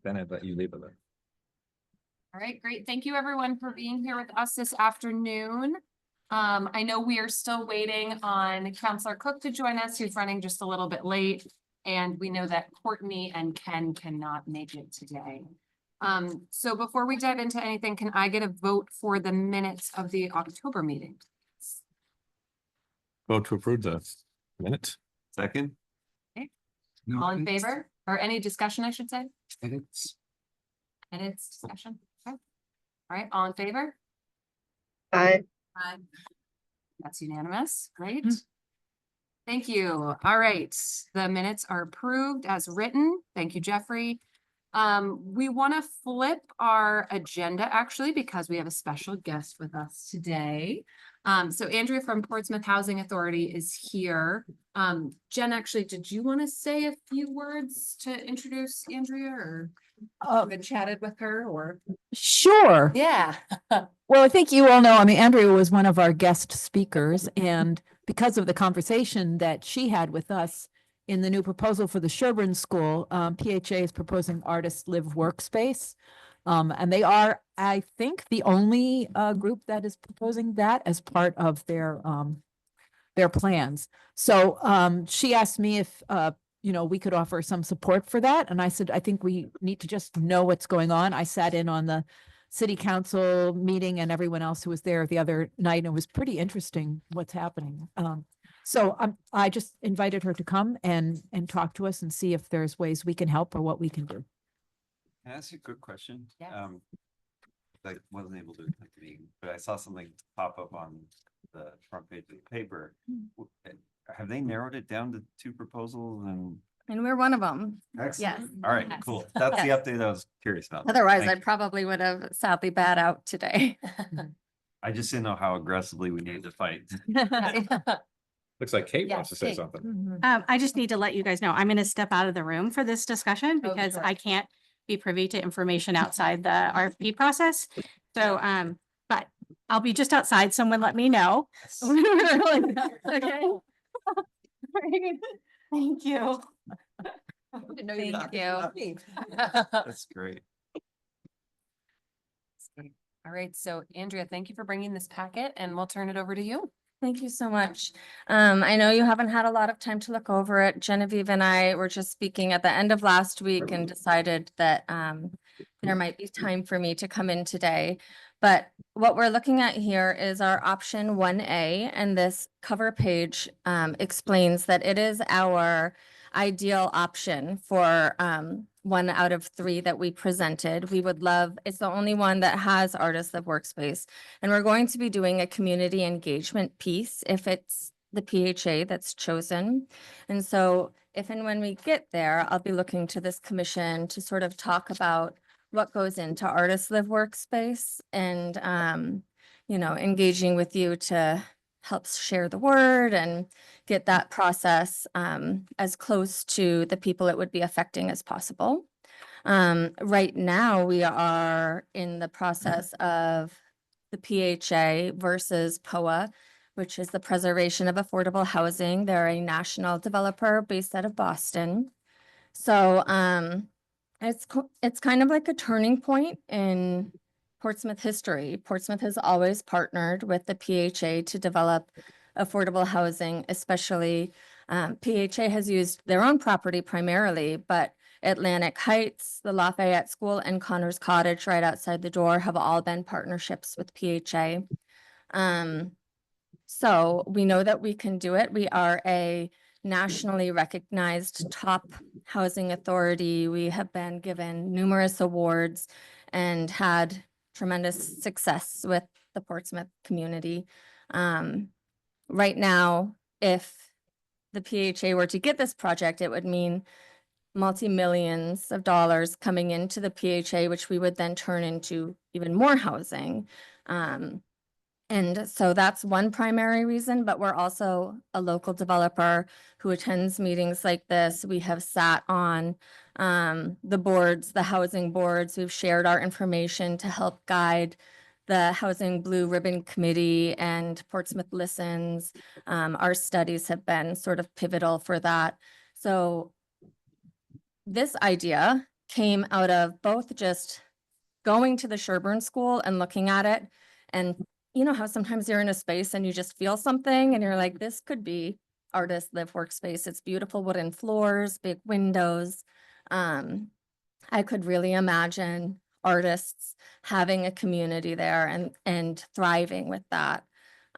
then I'd let you leave it. All right, great. Thank you everyone for being here with us this afternoon. I know we are still waiting on Counselor Cook to join us, who's running just a little bit late. And we know that Courtney and Ken cannot make it today. So before we dive into anything, can I get a vote for the minutes of the October meeting? Vote to approve the minutes. Second? All in favor? Or any discussion, I should say? Edits. Edits, discussion? Okay. All right, all in favor? Aye. Aye. That's unanimous. Great. Thank you. All right, the minutes are approved as written. Thank you, Jeffrey. We want to flip our agenda actually because we have a special guest with us today. So Andrea from Portsmouth Housing Authority is here. Jen, actually, did you want to say a few words to introduce Andrea or been chatted with her or? Sure. Yeah. Well, I think you all know, I mean, Andrea was one of our guest speakers, and because of the conversation that she had with us in the new proposal for the Sherburne School, PHA is proposing Artist Live Workspace. And they are, I think, the only group that is proposing that as part of their plans. So she asked me if you know, we could offer some support for that. And I said, I think we need to just know what's going on. I sat in on the city council meeting and everyone else who was there the other night. And it was pretty interesting what's happening. So I just invited her to come and talk to us and see if there's ways we can help or what we can do. Can I ask you a quick question? Yeah. I wasn't able to attend the meeting, but I saw something pop up on the front page of the paper. Have they narrowed it down to 2 proposals And we're one of them. Excellent. Yes. All right, Yes. cool. That's the update I was curious about. Otherwise, Thank I you. probably would have sadly bad out today. I just didn't know how aggressively we need to fight. Looks like Kate Yeah, wants to say Kate. something. I just need to let you guys know, I'm going to step out of the room for this discussion Oh, because sure. I can't be privy to information outside the RFP process. So, but I'll be just outside. Someone let me know. Okay. Thank you. Thank you. That's great. All right, so Andrea, thank you for bringing this packet and we'll turn it over to you. Thank you so much. I know you haven't had a lot of time to look over it. Genevieve and I were just speaking at the end of last week and decided that there might be time for me to come in today. But what we're looking at here is our option 1A, and this cover page explains that it is our ideal option for 1 out of 3 that we presented. We would love, it's the only one that has Artist Live Workspace. And we're going to be doing a community engagement piece if it's the PHA that's chosen. And so if and when we get there, I'll be looking to this commission to sort of talk about what goes into Artist Live Workspace and, you know, engaging with you to help share the word and get that process as close to the people it would be affecting as possible. Right now, we are in the process of the PHA versus POA, which is the Preservation of Affordable Housing. They're a national developer based out of Boston. So it's kind of like a turning point in Portsmouth history. Portsmouth has always partnered with the PHA to develop affordable housing, especially PHA has used their own property primarily, but Atlantic Heights, the Lafayette School, and Connors Cottage right outside the door have all been partnerships with PHA. So we know that we can do it. We are a nationally recognized top housing authority. We have been given numerous awards and had tremendous success with the Portsmouth community. Right now, if the PHA were to get this project, it would mean multi-millions of dollars coming into the PHA, which we would then turn into even more housing. And so that's one primary reason, but we're also a local developer who attends meetings like this. We have sat on the boards, the housing boards. We've shared our information to help guide the Housing Blue Ribbon Committee and Portsmouth Listens. Our studies have been sort of pivotal for that. So this idea came out of both just going to the Sherburne School and looking at it. And you know how sometimes you're in a space and you just feel something and you're like, this could be artist live workspace. It's beautiful wooden floors, big windows. I could really imagine artists having a community there and thriving with that.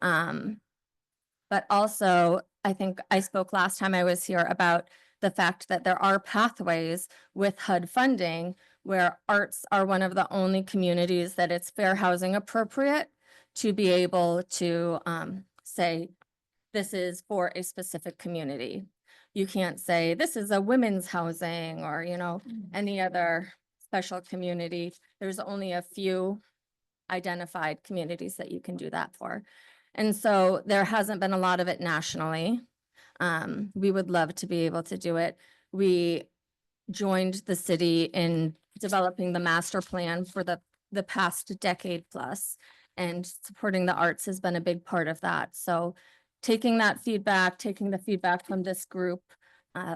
But also, I think I spoke last time I was here about the fact that there are pathways with HUD funding where arts are one of the only communities that it's fair housing appropriate to be able to say, this is for a specific community. You can't say, this is a women's housing or, you know, any other special community. There's only a few identified communities that you can do that for. And so there hasn't been a lot of it nationally. We would love to be able to do it. We joined the city in developing the master plan for the past decade plus, and supporting the arts has been a big part of that. So taking that feedback, taking the feedback from this group,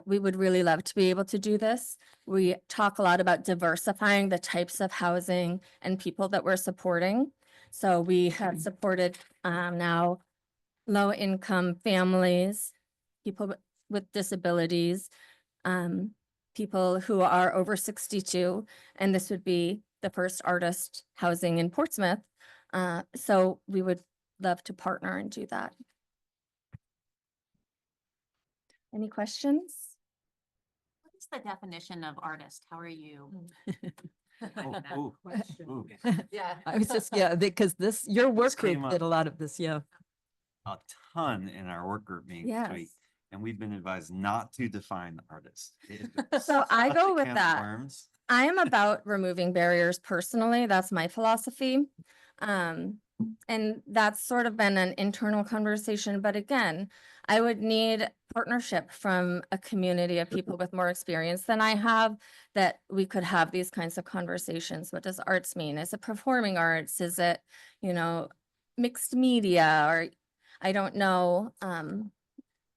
we would really love to be able to do this. We talk a lot about diversifying the types of housing and people that we're supporting. So we have supported now low-income families, people with disabilities, people who are over 62, and this would be the first artist housing in Portsmouth. So we would love to partner and do that. Any questions? What is the definition of artist? How are you? Ooh. Yeah, I was just, yeah, because your work group came up. did a lot of this, yeah. A ton in our work group meeting this week, Yes. and we've been advised not to define artist. It is So I such go a with can of that. worms. I am about removing barriers personally. That's my philosophy. And that's sort of been an internal conversation, but again, I would need partnership from a community of people with more experience than I have, that we could have these kinds of conversations. What does arts mean? Is it performing arts? Is it, you know, mixed media? Or I don't know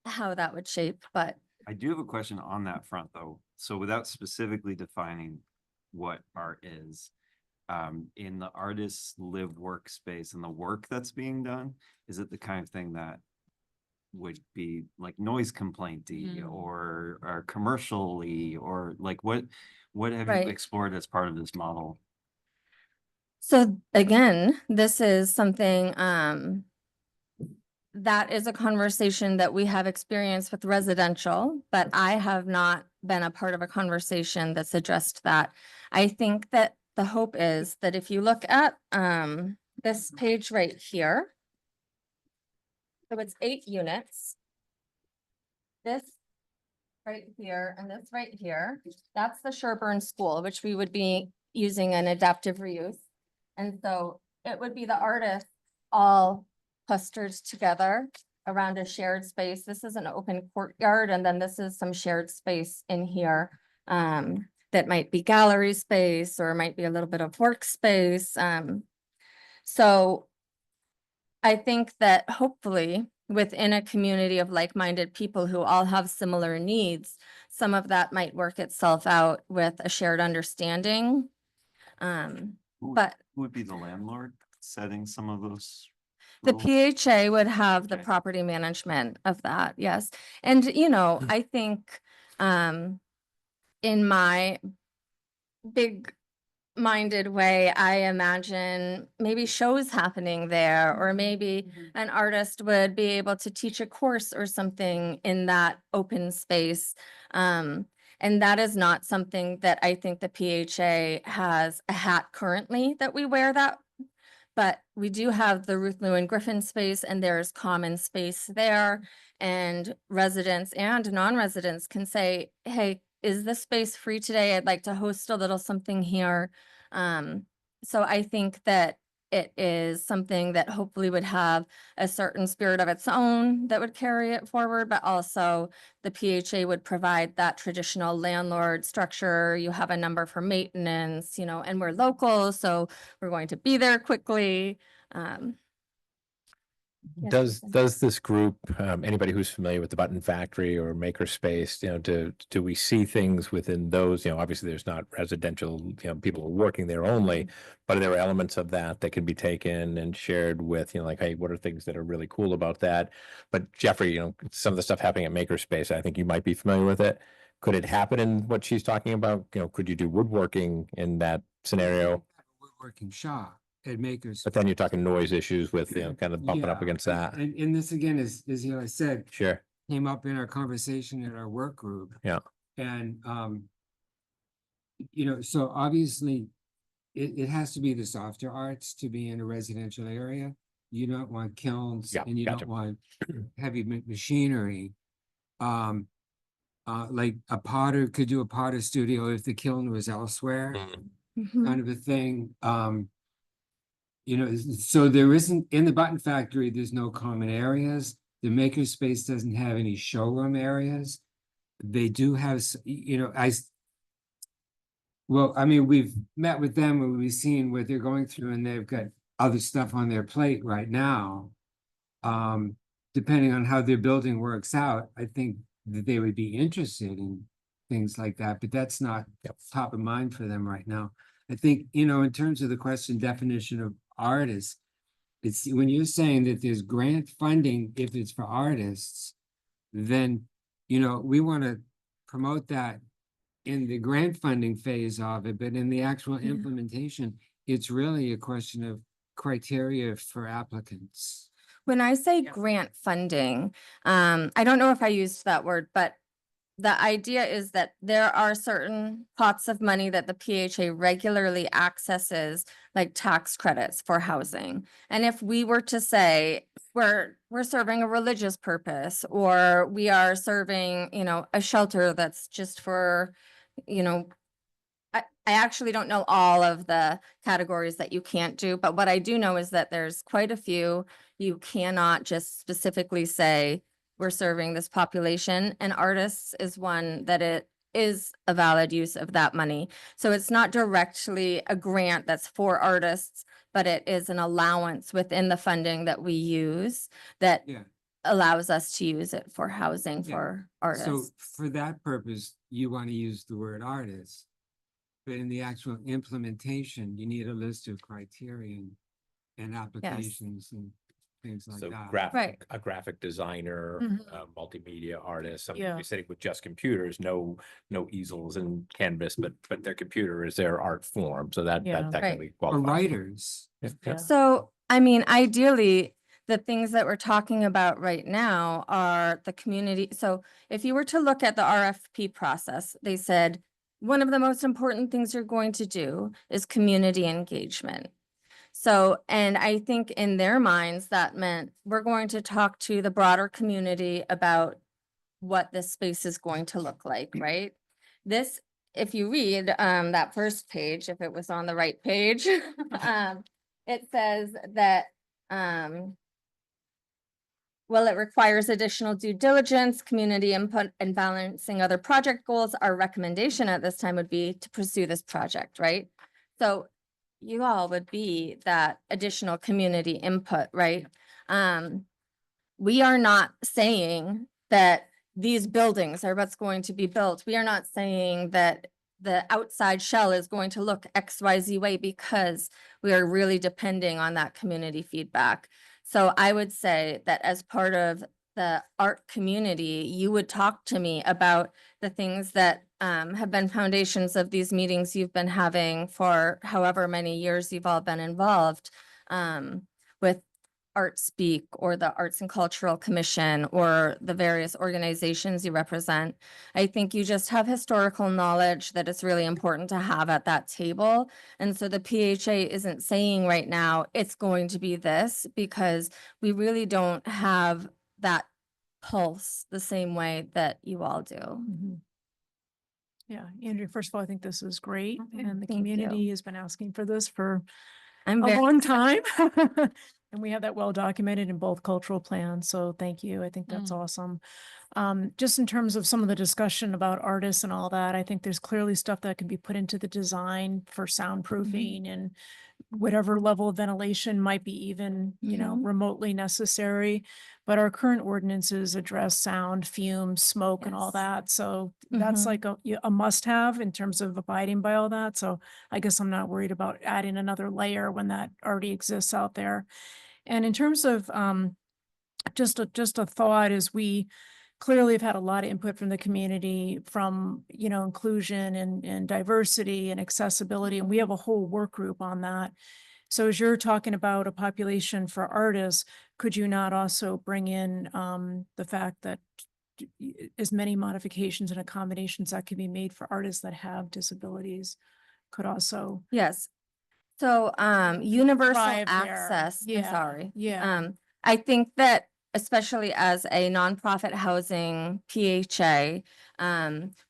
how that would shape, but I do have a question on that front, though. So without specifically defining what art is, in the artist's live workspace and the work that's being done, is it the kind of thing that would be like noise complainty or commercially, or like what have Right. you explored as part of this model? so again, this is something that is a conversation that we have experienced with residential, but I have not been a part of a conversation that's addressed that. I think that the hope is that if you look at this page right here, so it's 8 units. This right here and this right here, that's the Sherburne School, which we would be using an adaptive reuse. And so it would be the artists all clustered together around a shared space. This is an open courtyard, and then this is some shared space in here that might be gallery space or might be a little bit of workspace. So I think that hopefully within a community of like-minded people who all have similar needs, some of that might work itself out with a shared understanding. Who But would be the landlord setting some of those the rules? PHA would have the Okay. property management of that, yes. And, you know, I think in my big minded way, I imagine maybe shows happening there, or maybe an artist would be able to teach a course or something in that open space. And that is not something that I think the PHA has a hat currently that we wear that. But we do have the Ruth Lewin Griffin space, and there's common space there. And residents and non-residents can say, hey, is this space free today? I'd like to host a little something here. So I think that it is something that hopefully would have a certain spirit of its own that would carry it forward, but also the PHA would provide that traditional landlord structure. You have a number for maintenance, you know, and we're local, so we're going to be there quickly. Yes, Does, Ethan. does this group, anybody who's familiar with the Button Factory or Makerspace, do we see things within those, obviously there's not residential, people are working there only, but are there elements of that that can be taken and shared with, like, hey, what are things that are really cool about that? But Jeffrey, some of the stuff happening at Makerspace, I think you might be familiar with it. Could it happen in what she's talking about? Could you do woodworking in that scenario? Woodworking shop at Makers. But then you're talking noise issues with, kind of bumping up Yeah, against that. And this again is, I said, Sure. came up in our conversation in our work group. Yeah. And, so obviously it has to be the softer arts to be in a residential area. You don't want kilns Yeah, and you gotcha. don't want heavy machinery. Like a potter could do a potter studio if the kiln was elsewhere, Mhm. kind of a thing. So there isn't, in the Button Factory, there's no common areas. The Makerspace doesn't have any showroom areas. They do have, well, I mean, we've met with them and we've seen what they're going through and they've got other stuff on their plate right now. Depending on how their building works out, I think that they would be interested in things like that, but that's not Yep. top of mind for them right now. I think, in terms of the question definition of artists, it's when you're saying that there's grant funding, if it's for artists, then, we want to promote that in the grant funding phase of it, but in the actual Yeah. implementation, it's really a question of criteria for applicants. When I say Yeah. grant funding, I don't know if I used that word, but the idea is that there are certain pots of money that the PHA regularly accesses, like tax credits for housing. And if we were to say, we're serving a religious purpose, or we are serving, a shelter that's just for, I actually don't know all of the categories that you can't do, but what I do know is that there's quite a few. You cannot just specifically say, we're serving this population, and artists is one that it is a valid use of that money. So it's not directly a grant that's for artists, but it is an allowance within the funding that we use that Yeah. allows us to use it for housing Yeah. for So artists. for that purpose, you want to use the word artist. But in the actual implementation, you need a list of criterion and applications and things like So that. Right. a graphic designer, Mhm. a multimedia artist, somebody Yeah. who's sitting with just computers, no easels and canvas, but their computer is their art form. So that Yeah. technically Or qualifies. writers. Yeah, Yeah. So, I mean, ideally, the things that we're talking about right now are the community. So if you were to look at the RFP process, they said, one of the most important things you're going to do is community engagement. So, and I think in their minds, that meant we're going to talk to the broader community about what this space is going to look like, right? This, if you read that first page, if it was on the right page, it says that well, it requires additional due diligence, community input, and balancing other project goals. Our recommendation at this time would be to pursue this project, right? So you all would be that additional community input, right? We are not saying that these buildings are what's going to be built. We are not saying that the outside shell is going to look XYZ way, because we are really depending on that community feedback. So I would say that as part of the art community, you would talk to me about the things that have been foundations of these meetings you've been having for however many years you've all been involved with Art Speak or the Arts and Cultural Commission or the various organizations you represent. I think you just have historical knowledge that is really important to have at that table. And so the PHA isn't saying right now, it's going to be this, because we really don't have that pulse the same way that you all do. Mhm. Yeah, Andrea, first of all, I think this is great, Mhm. and the Thank you. community has been asking for this for I'm a very, long time. And we have that well documented in both cultural plans, so thank you. I think that's awesome. Just in terms of some of the discussion about artists and all that, I think there's clearly stuff that can be put into the design for soundproofing and whatever level of ventilation might be even, Mhm. remotely necessary. But our current ordinances address sound, fumes, smoke and all Yes. that. So that's Mhm. like a must-have in terms of abiding by all that. So I guess I'm not worried about adding another layer when that already exists out there. And in terms of, just a thought is we clearly have had a lot of input from the community from, inclusion and diversity and accessibility, and we have a whole work group on that. So as you're talking about a population for artists, could you not also bring in the fact that as many modifications and accommodations that can be made for artists that have disabilities could also Yes. So, universal thrive there? access, I'm Yeah, sorry. yeah. I think that especially as a nonprofit housing PHA,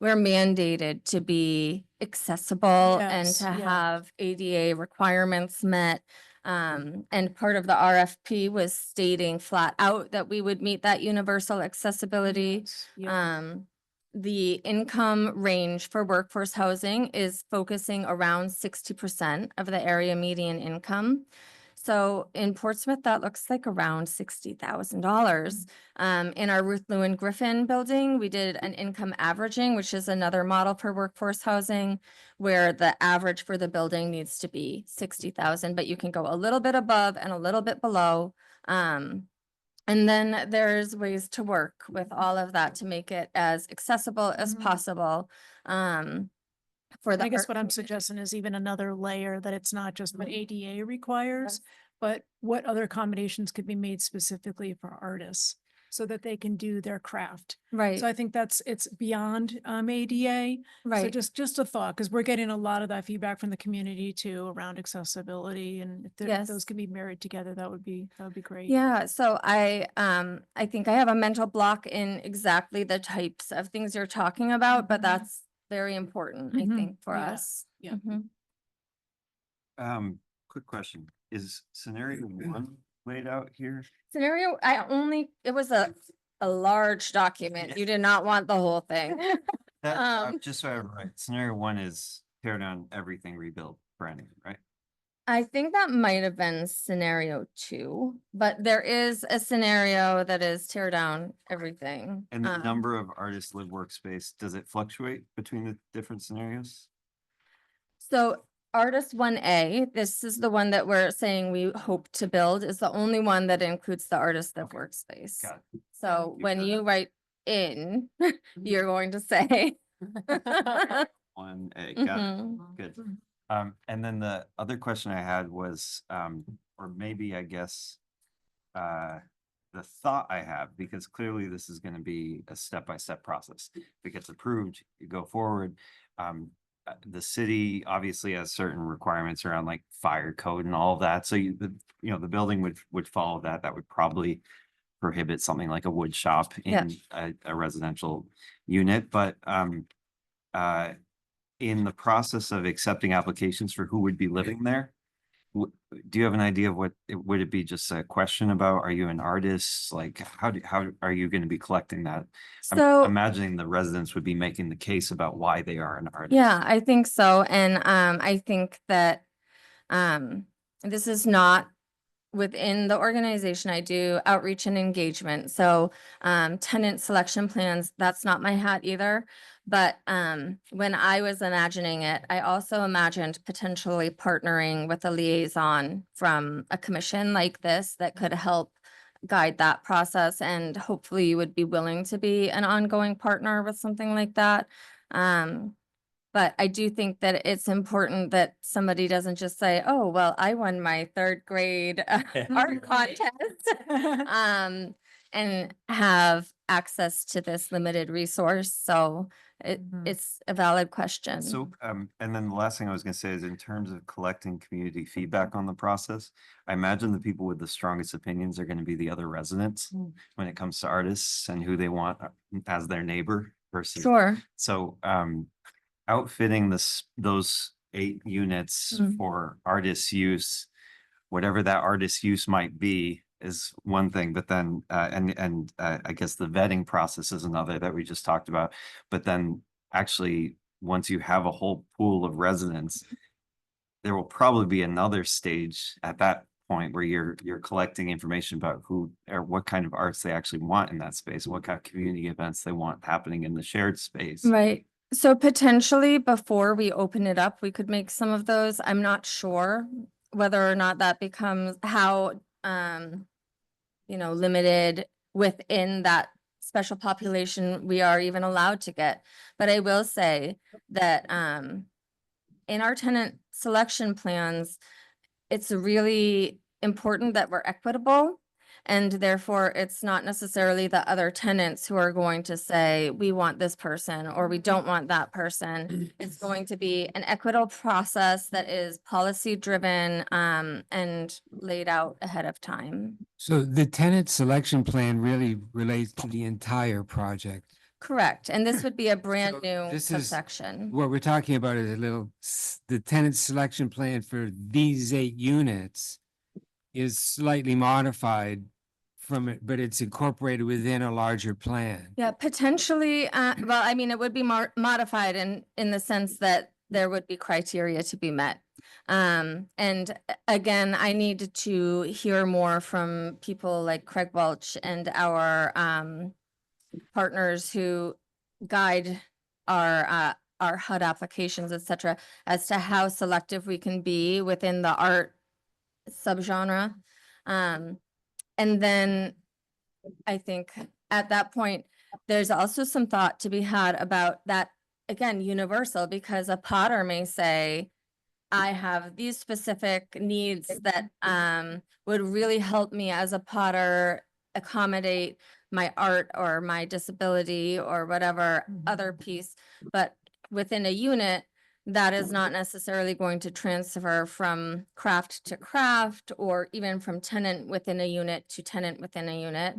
we're mandated to be accessible and Yes, to yeah. have ADA requirements met. And part of the RFP was stating flat out that we would meet that universal accessibility. Yes, yeah. The income range for workforce housing is focusing around 60% of the area median income. So in Portsmouth, that looks like around $60,000. In our Ruth Lewin Griffin building, we did an income averaging, which is another model for workforce housing, where the average for the building needs to be 60,000, but you can go a little bit above and a little bit below. And then there's ways to work with all of that to make it as accessible as Mhm. possible. For the I guess art what I'm community. suggesting is even another layer that it's not just what ADA requires, Yes. but what other accommodations could be made specifically for artists so that they can do their craft. Right, So I think it's beyond ADA. So right. just a thought, because we're getting a lot of that feedback from the community too around accessibility, and if those Yes. can be married together, that would be great. Yeah, so I think I have a mental block in exactly the types of things you're talking about, but Mhm. that's very important, I Mhm. think, for Yeah, us. yeah. Mhm. Quick question, is scenario one laid out here? Scenario, it was a large document. You did not want the whole thing. That, Um, just so I have it right, scenario one is tear down everything, rebuild, brand new, right? I think that might have been scenario 2, but there is a scenario that is tear down everything. And the number of artists live workspace, does it fluctuate between the different scenarios? So artist 1A, this is the one that we're saying we hope to build, is the only one that includes the artist live workspace. Got it. So you. when you write in, you're going to say. 1A, got it, Mhm. good. And then the other question I had was, or maybe I guess, the thought I have, because clearly this is gonna be a step-by-step process. If it gets approved, you go forward. The city obviously has certain requirements around like fire code and all of that, so the building would follow that. That would probably prohibit something like a wood shop Yeah. in a residential unit, but, in the process of accepting applications for who would be living there, do you have an idea of would it be just a question about, are you an artist? Like, how are you going to be collecting that? I'm So, imagining the residents would be making the case about why they are an artist. yeah, I think so. And I think that this is not within the organization. I do outreach and engagement. So tenant selection plans, that's not my hat either. But when I was imagining it, I also imagined potentially partnering with a liaison from a commission like this that could help guide that process, and hopefully you would be willing to be an ongoing partner with something like that. But I do think that it's important that somebody doesn't just say, oh, well, I won my 3rd grade art contest. And have access to this limited resource. So Mhm. it's a valid question. So, and then the last thing I was gonna say is in terms of collecting community feedback on the process, I imagine the people with the strongest opinions are gonna be the other residents Mm. when it comes to artists and who they want as their neighbor versus. Sure. So, outfitting those 8 units Mm. for artist use, whatever that artist use might be, is one thing, but then, I guess the vetting process is another that we just talked about. But then actually, once you have a whole pool of residents, there will probably be another stage at that point where you're collecting information about who or what kind of arts they actually want in that space, what kind of community events they want happening in the shared space. Right. So potentially before we open it up, we could make some of those. I'm not sure whether or not that becomes how, limited within that special population we are even allowed to get. But I will say that, in our tenant selection plans, it's really important that we're equitable. And therefore, it's not necessarily the other tenants who are going to say, we want this person or we don't want that person. It's going to be an equitable process that is policy driven, and laid out ahead of time. So the tenant selection plan really relates to the entire project. Correct. And this would be a brand So new this is subsection. What we're talking about is the tenant selection plan for these 8 units is slightly modified from it, but it's incorporated within a larger plan. Yeah, potentially, well, I mean, it would be modified in the sense that there would be criteria to be met. And again, I need to hear more from people like Craig Welch and our partners who guide our HUD applications, et cetera, as to how selective we can be within the art subgenre. And then I think at that point, there's also some thought to be had about that, again, universal, because a potter may say, I have these specific needs that would really help me as a potter accommodate my art or my disability or whatever other piece. But within a unit, that is not necessarily going to transfer from craft to craft or even from tenant within a unit to tenant within a unit.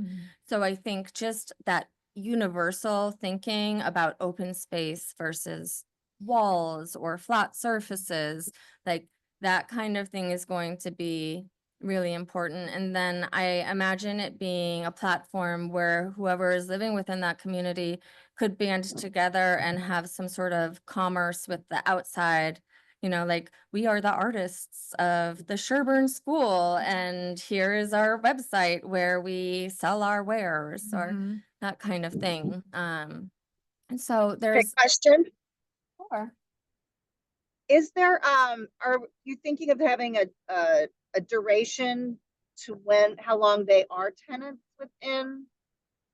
So I think just that universal thinking about open space versus walls or flat surfaces, like that kind of thing is going to be really important. And then I imagine it being a platform where whoever is living within that community could band together and have some sort of commerce with the outside, like we are the artists of the Sherburne School and here is our website where we sell our wares or that kind of thing. And so Quick there's. question. Sure. Is there, are you thinking of having a duration to how long they are tenants within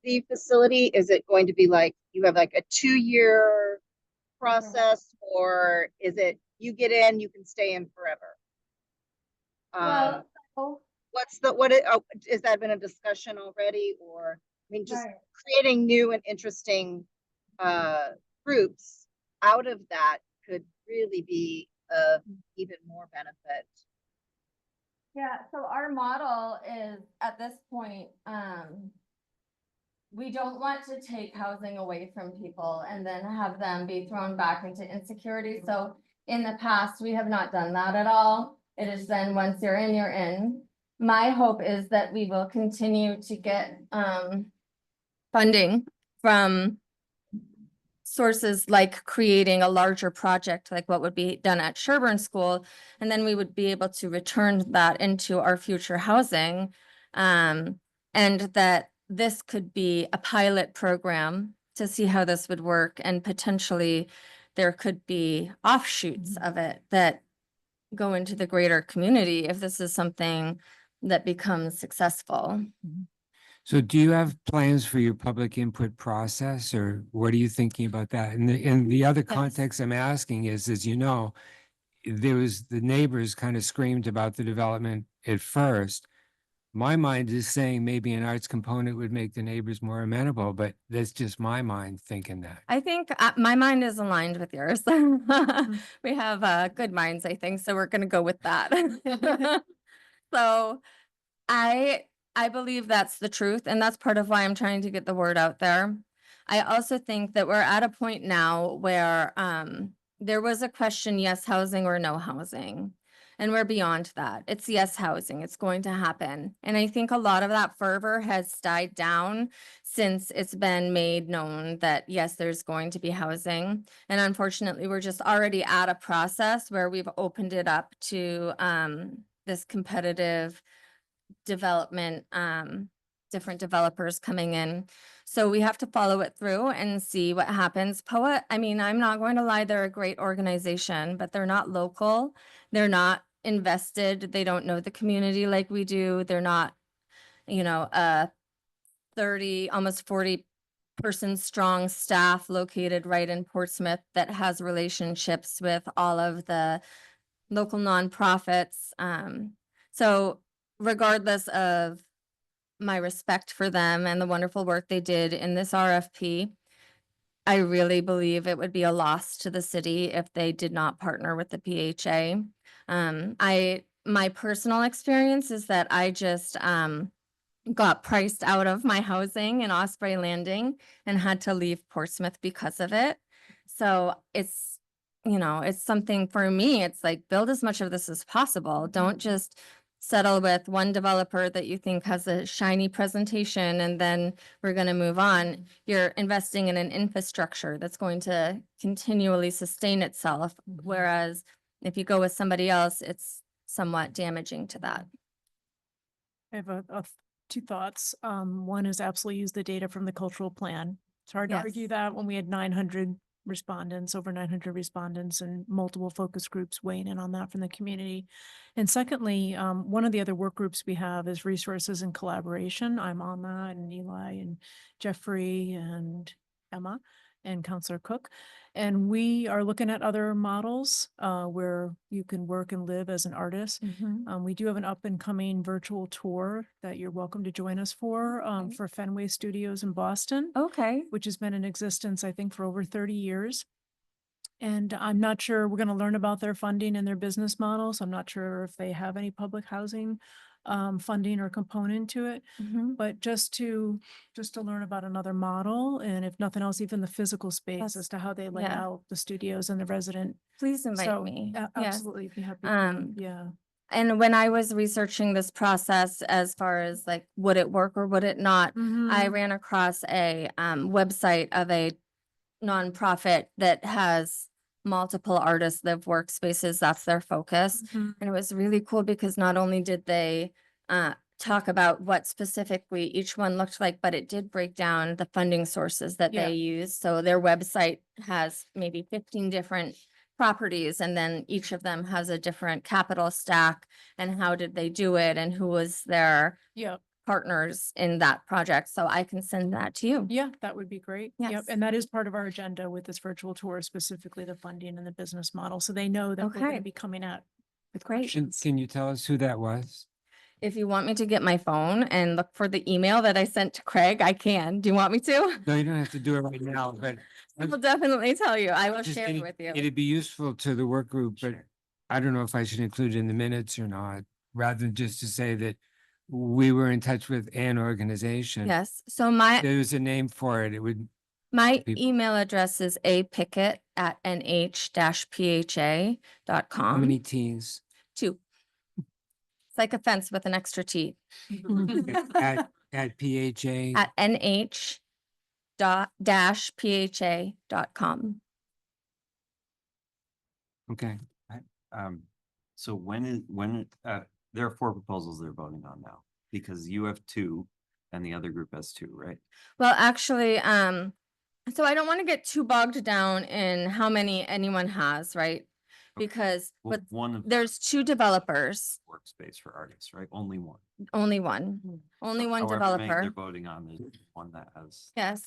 the facility? Is it going to be like, you have like a 2-year process, or is it, you get in, you can stay in forever? Is that been a discussion already, or, I mean, just creating new and interesting groups out of that could really be of even more benefit. Yeah, so our model is at this point, we don't want to take housing away from people and then have them be thrown back into insecurity. So in the past, we have not done that at all. It is then once you're in, you're in. My hope is that we will continue to get funding from sources like creating a larger project, like what would be done at Sherburne School. And then we would be able to return that into our future housing. And that this could be a pilot program to see how this would work. And potentially there could be offshoots of it that go into the greater community if this is something that becomes successful. So do you have plans for your public input process, or what are you thinking about that? And the other context I'm asking is, as you know, the neighbors kind of screamed about the development at first. My mind is saying maybe an arts component would make the neighbors more amenable, but that's just my mind thinking that. I think my mind is aligned with yours. We have good minds, I think, so we're going to go with that. So I believe that's the truth, and that's part of why I'm trying to get the word out there. I also think that we're at a point now where there was a question, yes, housing or no housing. And we're beyond that. It's yes housing. It's going to happen. And I think a lot of that fervor has died down since it's been made known that, yes, there's going to be housing. And unfortunately, we're just already at a process where we've opened it up to this competitive development, different developers coming in. So we have to follow it through and see what happens. POA, I mean, I'm not going to lie, they're a great organization, but they're not local. They're not invested. They don't know the community like we do. They're not, you know, 30, almost 40 person strong staff located right in Portsmouth that has relationships with all of the local nonprofits. So regardless of my respect for them and the wonderful work they did in this RFP, I really believe it would be a loss to the city if they did not partner with the PHA. My personal experience is that I just got priced out of my housing in Osprey Landing and had to leave Portsmouth because of it. So it's, you know, it's something for me, it's like build as much of this as possible. Don't just settle with one developer that you think has a shiny presentation and then we're going to move on. You're investing in an infrastructure that's going to continually sustain itself. Whereas if you go with somebody else, it's somewhat damaging to that. I have two thoughts. One is absolutely use the data from the cultural plan. It's hard to argue Yes. that when we had 900 respondents, over 900 respondents and multiple focus groups weighing in on that from the community. And secondly, one of the other work groups we have is resources and collaboration. I'm on that, and Eli and Jeffrey and Emma and Counselor Cook. And we are looking at other models where you can work and live as an artist. We do have an up and coming virtual tour that you're welcome to join us Okay. for Fenway Studios in Boston, Okay. which has been in existence, I think, for over 30 years. And I'm not sure, we're going to learn about their funding and their business model. So I'm not sure if they have any public housing funding or component to it. But just to learn about another model, and if nothing else, even the physical space That's- as to how they lay yeah. out the studios and the resident. Please invite So me. Yes. absolutely be happy. Yeah. And when I was researching this process, as far as like, would it work or would it not? I ran across a website of a nonprofit that has multiple artists live workspaces. That's their focus. And it was really cool because not only did they talk about what specifically each one looked like, but it did break down the funding sources that Yeah. they use. So their website has maybe 15 different properties, and then each of them has a different capital stack and how did they do it and who was their Yeah. partners in that project. So I can send that to you. Yeah, that would be great. Yep. Yes. And that is part of our agenda with this virtual tour, specifically the funding and the business model. So they know that we're going Okay. to be coming at. With Great. Can you tell us who that was? If you want me to get my phone and look for the email that I sent to Craig, I can. Do you want me to? No, you don't have to do it right now, but I will definitely tell you. I will just share it with you. it'd be useful to the work group, but Sure. I don't know if I should include it in the minutes or not, rather than just to say that we were in touch with an organization. Yes. So my There's a name for it. It would, my people- email address is apickett@nh-pha.com. how many Ts? 2. It's like a fence with an extra T. At PHA? At nh-pha.com. Okay. So there are 4 proposals they're voting on now, because you have 2 and the other group has 2, right? Well, actually, so I don't want to get too bogged down in how many anyone has, right? Because Well, but one of there's 2 developers, workspace for artists, right? Only one. only one However many developer. They're voting on, there's one that has. Yes.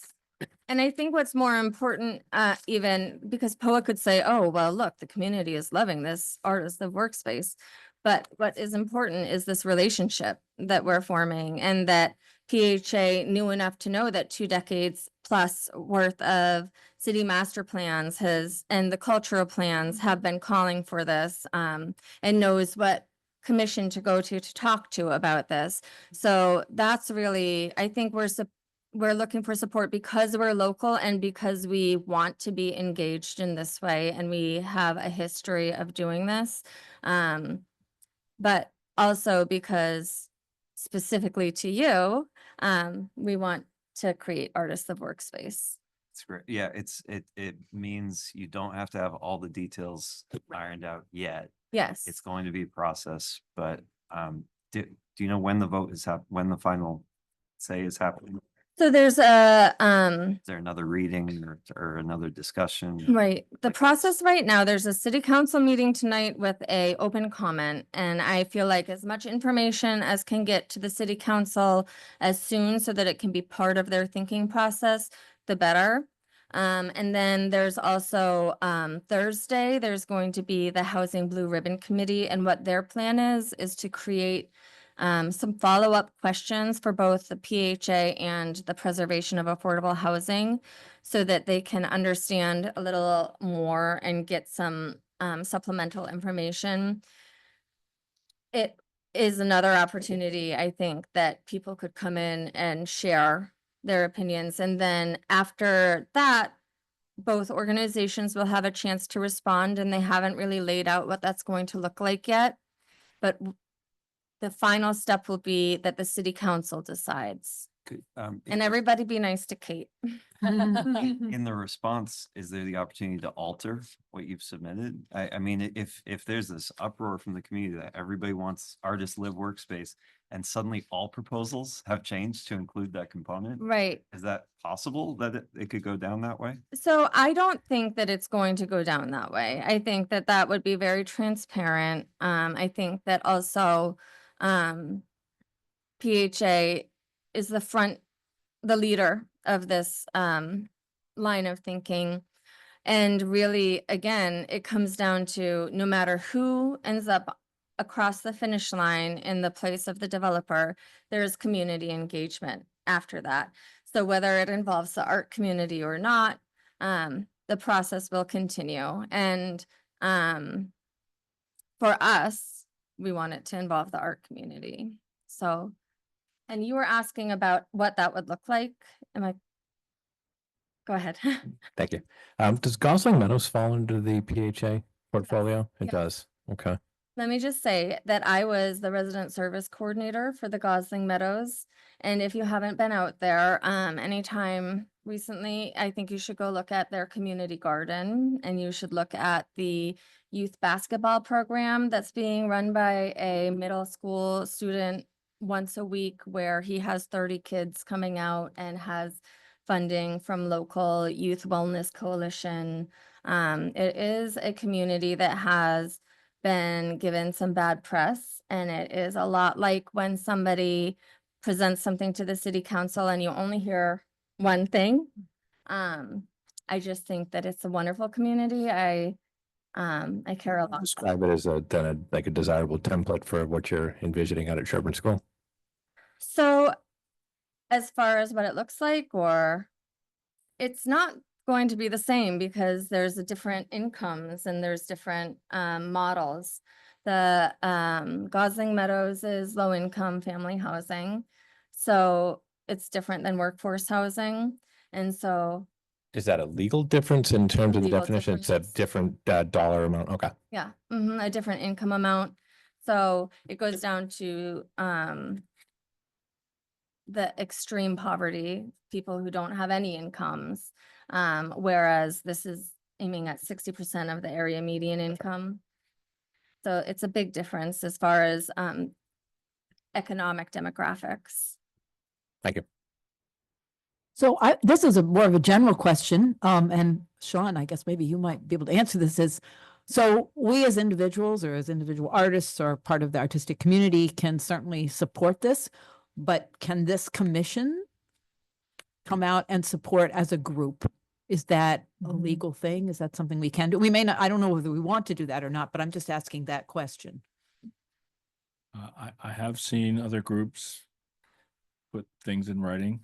And I think what's more important, even because POA could say, oh, well, look, the community is loving this artist of workspace. But what is important is this relationship that we're forming, and that PHA knew enough to know that 2 decades plus worth of city master plans and the cultural plans have been calling for this, and knows what commission to go to talk to about this. So that's really, I think we're looking for support because we're local and because we want to be engaged in this way and we have a history of doing this. but also because specifically to you, we want to create artists of workspace. It's great. Yeah, it means you don't have to have all the details ironed out yet. Yes. It's going to be a process, but do you know when the vote is when the final say is happening? So there's Is there another reading or another discussion? right, the process right now, there's a city council meeting tonight with a open comment. And I feel like as much information as can get to the city council as soon so that it can be part of their thinking process, the better. And then there's also Thursday, there's going to be the Housing Blue Ribbon Committee, and what their plan is to create some follow-up questions for both the PHA and the preservation of affordable housing so that they can understand a little more and get some supplemental information. It is another opportunity, I think, that people could come in and share their opinions. And then after that, both organizations will have a chance to respond, and they haven't really laid out what that's going to look like yet. But the final step will be that the city council decides. And everybody be nice to Kate. In the response, is there the opportunity to alter what you've submitted? I mean, if there's this uproar from the community that everybody wants artist live workspace and suddenly all proposals have changed to include that component, Right. is that possible that it could go down that way? So I don't think that it's going to go down that way. I think that that would be very transparent. I think that also PHA is the leader of this line of thinking. And really, again, it comes down to no matter who ends up across the finish line in the place of the developer, there's community engagement after that. So whether it involves the art community or not, the process will continue. And for us, we want it to involve the art community. So, and you were asking about what that would look like. Go ahead. Thank you. Does Gosling Meadows fall into the PHA portfolio? It Yeah. does. Okay. Let me just say that I was the resident service coordinator for the Gosling Meadows. And if you haven't been out there anytime recently, I think you should go look at their community garden, and you should look at the youth basketball program that's being run by a middle school student once a week, where he has 30 kids coming out and has funding from local Youth Wellness Coalition. It is a community that has been given some bad press, and it is a lot like when somebody presents something to the city council and you only hear one thing. I just think that it's a wonderful community. I care a lot. Describe it as like a desirable template for what you're envisioning out at Sherburne School. So as far as what it looks like, or it's not going to be the same because there's a different incomes and there's different models. The Gosling Meadows is low income family housing. So it's different than workforce housing. And so, Is that a legal difference in terms of the Legal definition? It's a difference. different dollar amount. Okay. yeah, a different income amount. So it goes down to the extreme poverty, people who don't have any incomes. Whereas this is aiming at 60% of the area median income. So it's a big difference as far as economic demographics. Thank you. So this is more of a general question, and Sean, I guess maybe you might be able to answer this is, so we as individuals or as individual artists or part of the artistic community can certainly support this, but can this commission come out and support as a group? Is that a legal thing? Is that something we can do? We may not, I don't know whether we want to do that or not, but I'm just asking that question. I have seen other groups put things in writing.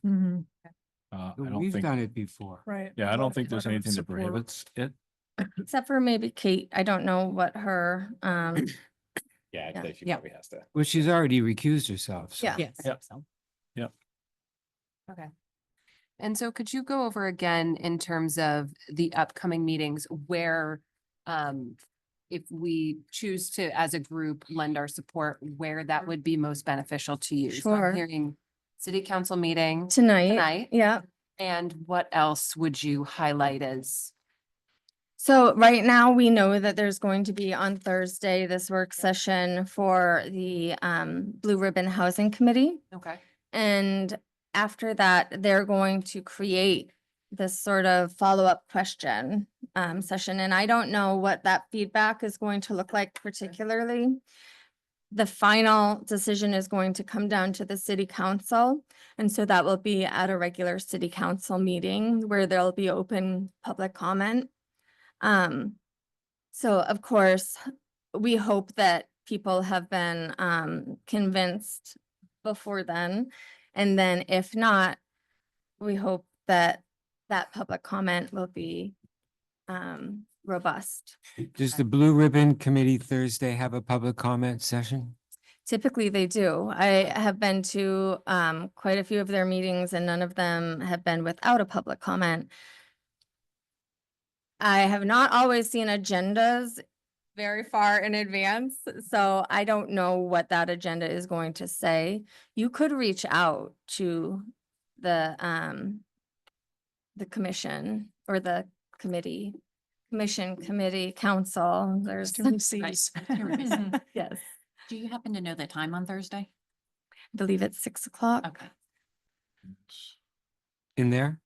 I don't We've think, done it before. Right. yeah, I don't think there's Letter of anything that support. prohibits it. Except for maybe Kate, I don't know what her, Yeah, Yeah. I'd say she Yeah. probably has to. Well, she's already recused herself. So. Yeah. Yes. Yep. So. Okay. And so could you go over again in terms of the upcoming meetings where if we choose to, as a group, lend our support, where that would be most beneficial to you. So I'm Sure. hearing city council meeting Tonight. tonight. Yeah. And what else would you highlight as? So right now, we know that there's going to be on Thursday, this work session for the Blue Ribbon Housing Committee. Okay. And after that, they're going to create this sort of follow-up question session. And I don't know what that feedback is going to look like particularly. The final decision is going to come down to the city council. And so that will be at a regular city council meeting where there'll be open public comment. So of course, we hope that people have been convinced before then. And then if not, we hope that that public comment will be robust. Does the Blue Ribbon Committee Thursday have a public comment session? Typically, they do. I have been to quite a few of their meetings and none of them have been without a public comment. I have not always seen agendas very far in advance, so I don't know what that agenda is going to say. You could reach out to the commission or the committee, council. There's, Too many Cs. yes, Do you happen to know the time on Thursday? I believe it's 6 o'clock. Okay. In there?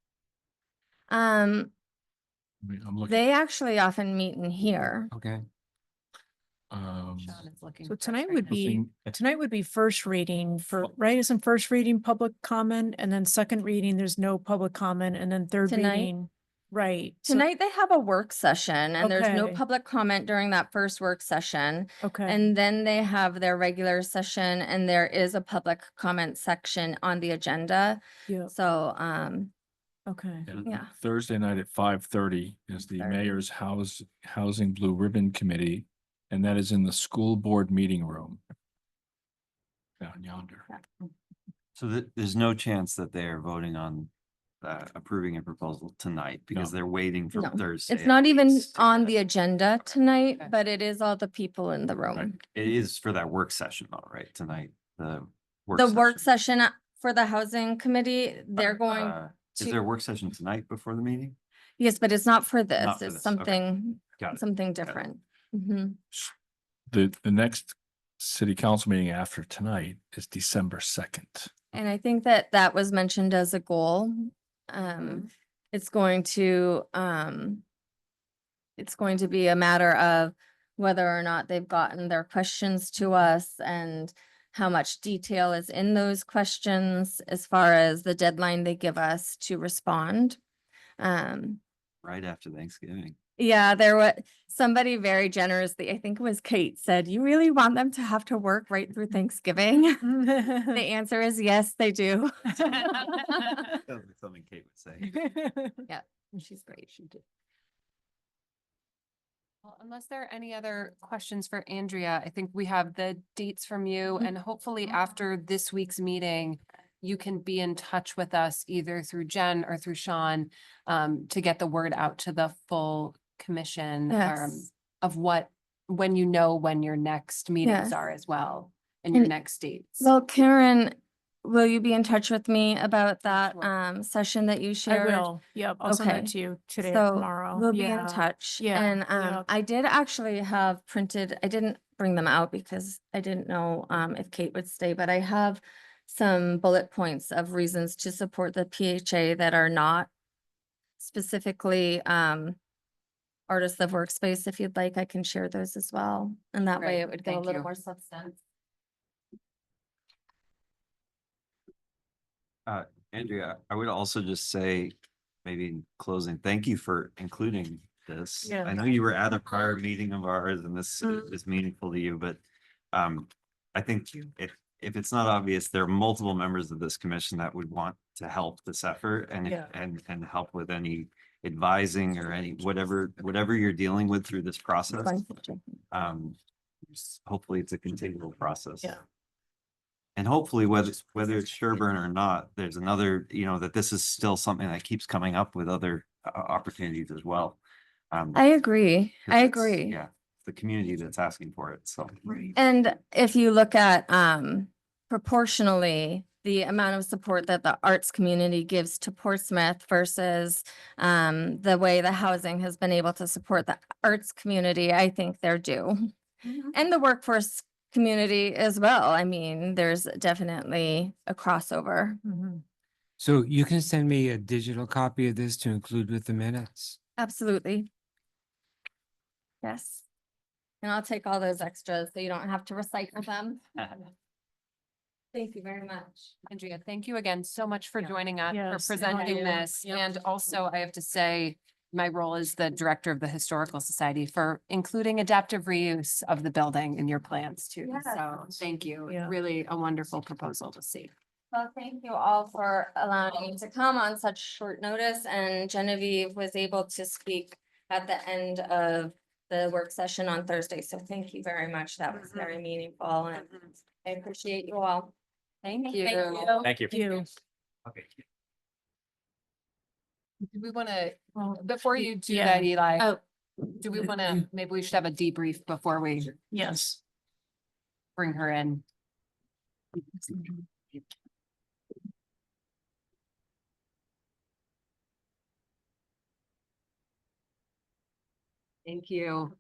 Um, I'm looking, they actually often meet in here. Okay. Sean is looking. So for us tonight right would now. be, looking- tonight would be first reading for, right? Isn't first reading public comment and then second reading, there's no public comment and then third Tonight? reading. Right. So- Tonight, they have a work session and there's no Okay. public comment during that first work session. Okay. And then they have their regular session and there is a public comment section on the agenda. Yeah, So, okay. yeah. Thursday night at 5:30 is the 5:30. Mayor's Housing Blue Ribbon Committee, and that is in the school board meeting room down yonder. So there's no chance that they are voting on approving a proposal tonight because No. they're waiting for No, Thursday. It's at not even least to on get- the agenda tonight, Okay. but it is all the people in the room. Right. It is for that work session though, right? Tonight, the The work session for the housing committee, they're going, Is to- there a work session tonight before the meeting? yes, but it's not for Not this. for It's this, okay. something, Got it. something different. Mhm. The next city council meeting after tonight is December 2nd. And I think that that was mentioned as a goal. It's going to be a matter of whether or not they've gotten their questions to us and how much detail is in those questions as far as the deadline they give us to respond. Right after Thanksgiving. Yeah, there was somebody very generously, I think it was Kate, said, "You really want them to have to work right through Thanksgiving?" The answer is yes, they do. Sounds like something Kate would say. She's great. She did. Well, unless there are any other questions for Andrea, I think we have the dates from you and hopefully after this week's meeting, you can be in touch with us either through Jen or through Sean to get the word out to the full commission Yes. of when you know when your next meetings Yes. are as well and your And- next dates. Well, Karen, will you be in touch with me about that Sure. session that you I shared? will. Yep. I'll send Okay. that to you today or So tomorrow. we'll be Yeah. in touch. Yeah, And yeah. I did actually have printed, I didn't bring them out because I didn't know if Kate would stay, but I have some bullet points of reasons to support the PHA that are not specifically Artist Live Workspace. If you'd like, I can share those as well. And that way Great, it would get a thank little you. more substance. Andrea, I would also just say, maybe in closing, thank you for including this. Yeah. I know you were at a prior meeting of ours and this is meaningful to you, but I think if it's not obvious, there are multiple members of this commission that would want to help this effort and Yeah. and help with any advising or any whatever you're dealing with through this process. Hopefully it's a continual process. Yeah. And hopefully whether it's Sherburne or not, there's another, that this is still something that keeps coming up with other opportunities as well. I agree. 'Cause I it's- agree. Yeah, the community that's asking for it, so. And if you look at proportionally, the amount of support that the arts community gives to Portsmouth versus the way the housing has been able to support the arts community, I think they're due. And the workforce community as well. I mean, there's definitely a crossover. So you can send me a digital copy of this to include with the minutes? Absolutely. Yes. And I'll take all those extras so you don't have to recycle them. Thank you very much. Andrea, thank you again so much for joining us, Yes, for thank presenting you. this. Yep. And also, I have to say, my role as the Director of the Historical Society for including adaptive reuse of the building in your plans too. So thank you. Yeah. Really a wonderful proposal to see. Well, thank you all for allowing me to come on such short notice, and Genevieve was able to speak at the end of the work session on Thursday, so thank you very much. That was very meaningful, and I appreciate you all. Thank you. Thank you. You. Okay. Do we want to, before you do Yeah. that, Eli? Oh. Do we want to, maybe we should have a debrief before we Yes. bring her in? Thank you.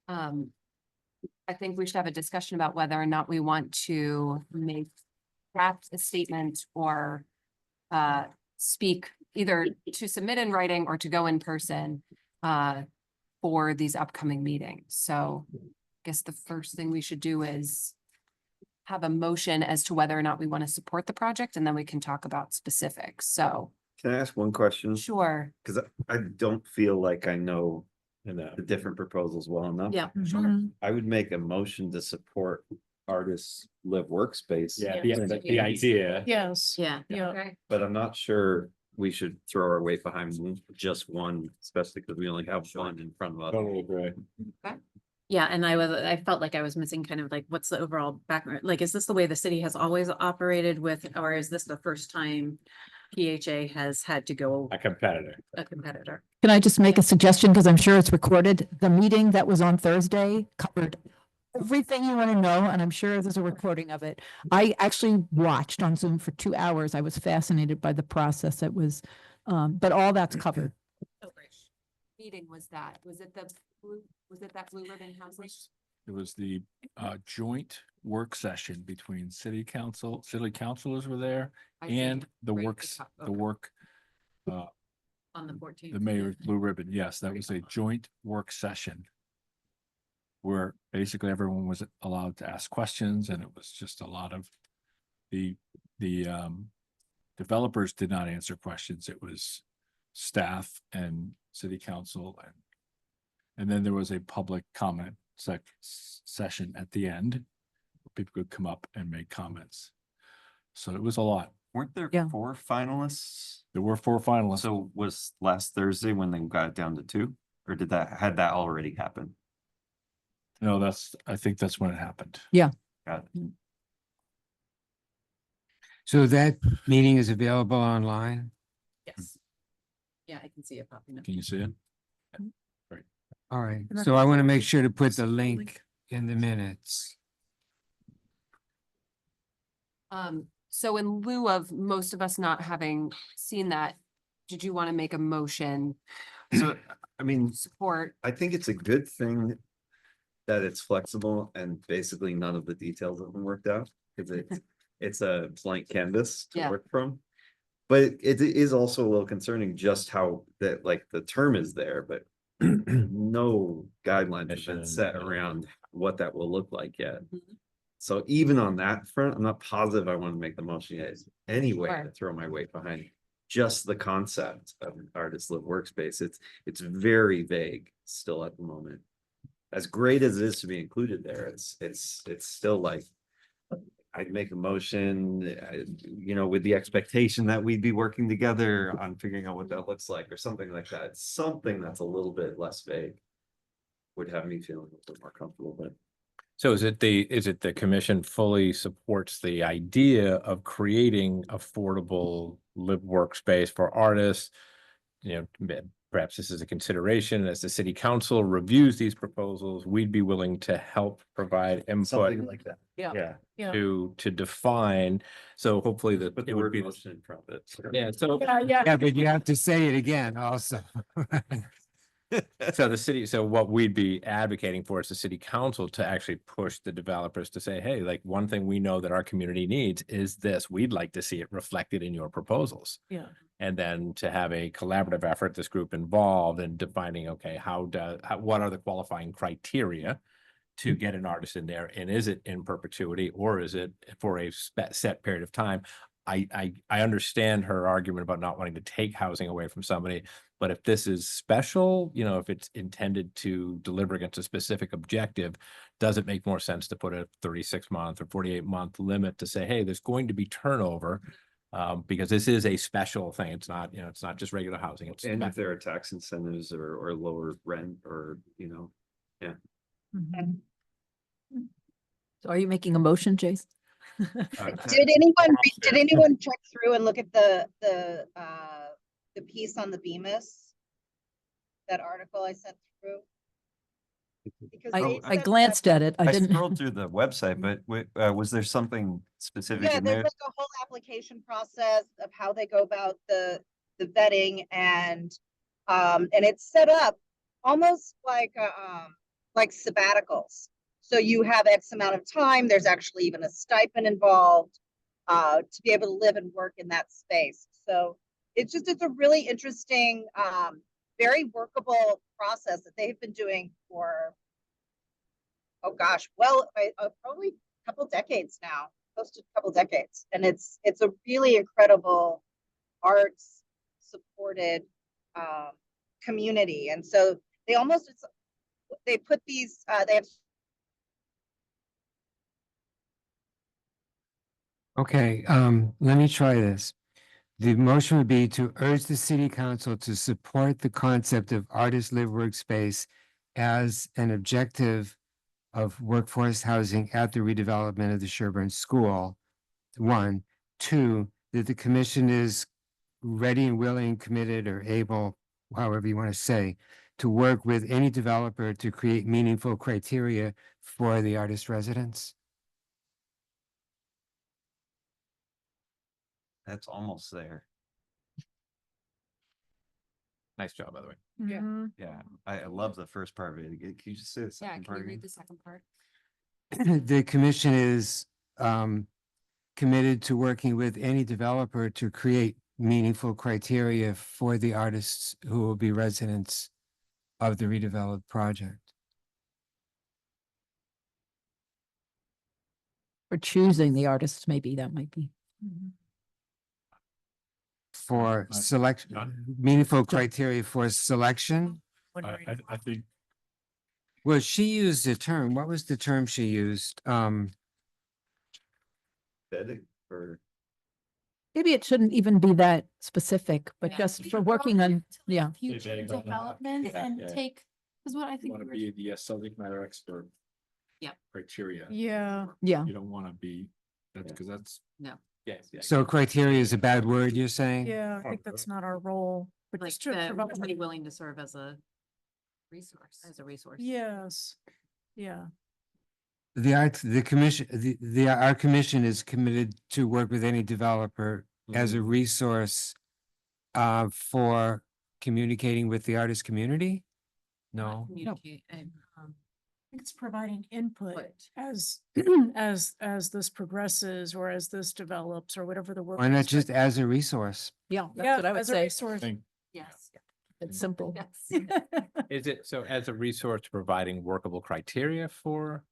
I think we should have a discussion about whether or not we want to make draft a statement or speak either to submit in writing or to go in person for these upcoming meetings. So I guess the first thing we should do is have a motion as to whether or not we want to support the project, and then we can talk about specifics. So Can I ask one question? sure. Cause I don't feel like I know And, the different proposals well enough. Yeah, Mhm. I would make a motion to support artists live workspace. yeah, Yeah. the idea. Yes. Yeah. Yeah. Okay. But I'm not sure we should throw our weight behind just one, especially because we only have one in front of us. Totally agree. Yeah, and I felt like I was missing kind of like, what's the overall background? Like, is this the way the city has always operated with, or is this the first time PHA has had to go A competitor. a competitor? Can I just make a suggestion? Because I'm sure it's recorded. The meeting that was on Thursday covered everything you want to know, and I'm sure there's a recording of it. I actually watched on Zoom for 2 hours. I was fascinated by the process. It was, but all that's covered. Oh, great. Meeting was that? Was it the blue, was it that blue ribbon housing? It was the joint work session between city councilors were there I see. and the Right at the works, top. the Okay. work, On the 14th. the mayor's blue ribbon. Yes, that was a joint work session where basically everyone was allowed to ask questions, and it was just a lot of the developers did not answer questions. It was staff and city council, and then there was a public comment session at the end. Where people could come up and make comments. So it was a lot. Weren't there Yeah. 4 finalists? There were 4 finalists. So was last Thursday when they got it down to 2? Or had that already happened? No, I think that's when it happened. Got it. So that meeting is available online? Yes. Yeah, I can see it popping up. Can you see it? All right, And so I want to make sure to put the link in the minutes. So in lieu of most of us not having seen that, did you want to make a motion So, I mean, support? I think it's a good thing that it's flexible and basically none of the details have been worked out. Cause it's a blank canvas to Yeah. work from. But it is also a little concerning just how that, like, the term is there, but no guidelines have been Mission, set yeah. around what that will look like yet. Mhm. So even on that front, I'm not positive I want to make the motion yet anyway to Sure. throw my weight behind just the concept of an artist live workspace. It's very vague still at the moment. As great as it is to be included there, it's still like, I'd make a motion, with the expectation that we'd be working together on figuring out what that looks like or something like that. Something that's a little bit less vague would have me feeling a little bit more comfortable, but So is it the commission fully supports the idea of creating affordable live workspace for artists? perhaps this is a consideration as the city council reviews these proposals, we'd be willing to help provide input like that. Yeah. Yeah. Yeah. to define. So hopefully that Put the it would word be, motion in front of it. yeah, so. Yeah, but you have to say it again also. So the city, so what we'd be advocating for is the city council to actually push the developers to say, hey, like one thing we know that our community needs is this. We'd like to see it reflected in your proposals. Yeah. And then to have a collaborative effort, this group involved in defining, okay, what are the qualifying criteria to get an artist in there? And is it in perpetuity or is it for a set period of time? I understand her argument about not wanting to take housing away from somebody, but if this is special, you know, if it's intended to deliver against a specific objective, does it make more sense to put a 36-month or 48-month limit to say, hey, there's going to be turnover? Because this is a special thing. It's not, you know, it's not just regular housing. It's And if there are tax incentives or lower rent or, you know, Mhm. So are you making a motion, Jason? Did anyone check through and look at the piece on the Bemis? That article I sent through? Because they I said that- glanced at it. I I didn't. scrolled through the website, but was there something specific Yeah, in there's there? like a whole application process of how they go about the vetting and it's set up almost like sabbaticals. So you have X amount of time, there's actually even a stipend involved to be able to live and work in that space. So it's a really interesting, very workable process that they've been doing for, oh gosh, well, probably a couple decades now, close to a couple decades. And it's a really incredible arts supported community. And so they put these, they have. Okay, let me try this. The motion would be to urge the city council to support the concept of artist live workspace as an objective of workforce housing at the redevelopment of the Sherburne School. 1, 2, that the commission is ready and willing, committed, or able, however you want to say, to work with any developer to create meaningful criteria for the artist residents. That's almost there. Nice job, by the way. Mhm. Yeah, I love the first part of it. Can you just say the Yeah, second can part you again? read the second part? The commission is committed to working with any developer to create meaningful criteria for the artists who will be residents of the redeveloped project. For choosing the artists, maybe that might be. For I- selection, meaningful criteria for selection. I think Well, she used a term. What was the term she used? Vetting or Maybe it shouldn't even be that specific, but just for working on, yeah. Future developments and take, is what I think. Want to be the subject matter expert. Yep. Criteria. Yeah. Yeah. You don't want to be, that's because that's. No. Yes, yes. So criteria is a bad word, you're saying? Yeah, I think that's not our role, but Like, just to provide- be willing to serve as a Resource. resource. Yes, yeah. The commission, our commission is committed to work with any developer as a resource for communicating with the artist community? No, Communicate I think it's providing input Input. as, as this progresses or as this develops or whatever the work. why not is. just as a resource? Yeah, that's Yeah, what I would as a say. resource. Think Yes. It's simple. Yes. Is it, so as a resource providing workable criteria for?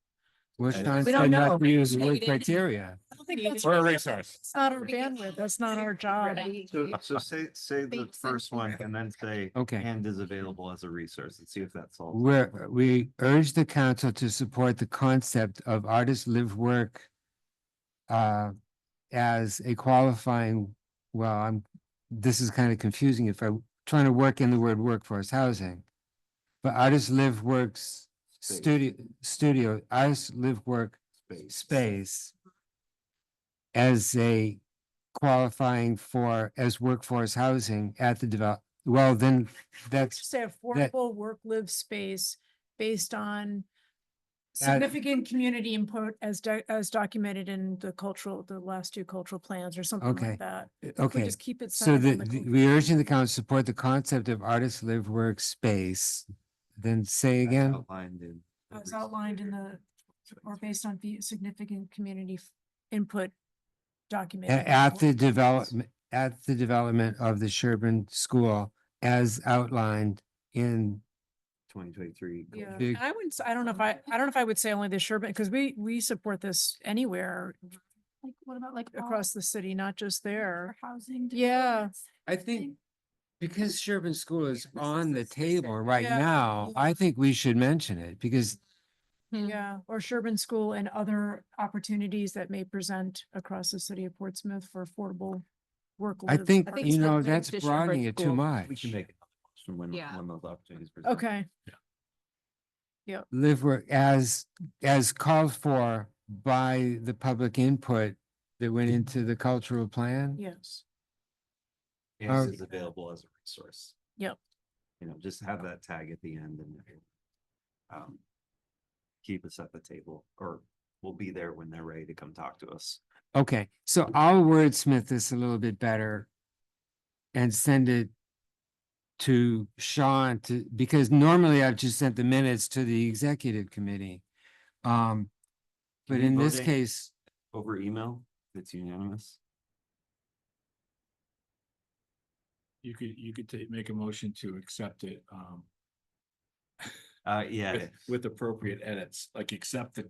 We're We trying don't to not know. use the word criteria. I don't think that's, we're a resource. it's not our bandwidth, that's not our job. so say the Makes first one and then say Okay. and is available as a resource and see if that solves. We urge the council to support the concept of artist live work as a qualifying, this is kind of confusing if I'm trying to work in the word workforce housing. But artist live works studio, artist live work space as a qualifying for as workforce housing at the well, then that's, Say affordable work-live space based on At- significant community input as documented in the last two cultural plans or something Okay. like that. If we okay. just keep it So centered on the, the we urging the council to support the concept of artist live work space. Then say again, Outlined in. as outlined in the, or based on significant community input documented. in at the cultural plans. development of the Sherburne School as outlined in, 2023. Yeah, Big- and I wouldn't, I don't know if I don't know if I would say only the Sherburne, because we support this anywhere Like, what about like? across the city, not just there. Housing. Yeah. I think because Sherburne School is on the table right Yeah, now, I think we should mention it because Yeah, or Sherburne School and other opportunities that may present across the city of Portsmouth for affordable work. I live think, I think you it's know, linked that's to Sherburne broadening it too School. much. We can make it from when Yeah. those opportunities. present. Okay, Live work as called for by the public input that went into the cultural plan. yes. And is available as a resource. Yep. You know, just have that tag at the end and um, keep us at the table, or we'll be there when they're ready to come talk to us. Okay, so I'll wordsmith this a little bit better and send it to Sean to, because normally I've just sent the minutes to the executive committee. But Can you in vote this it case, Over email, if it's unanimous. You could make a motion to accept it, Yeah, with appropriate edits, like accept the,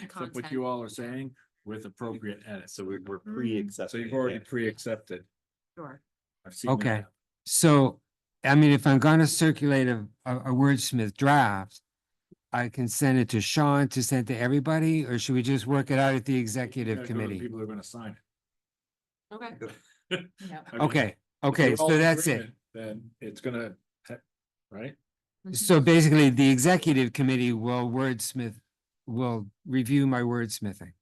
accept what you all are saying with appropriate edits. so we're Mm. pre-accepting. So you've already pre-accepted. Sure. I've seen that okay, happen. so, I mean, if I'm gonna circulate a wordsmith draft, I can send it to Sean to send to everybody, or should we just work it out at the You executive gotta go to the committee? People are gonna sign Okay. it. Yeah. I mean, Okay, if okay, they're all so in that's it. agreement, Then it's gonna, right? So basically, the executive committee will wordsmith, will review my wordsmithing.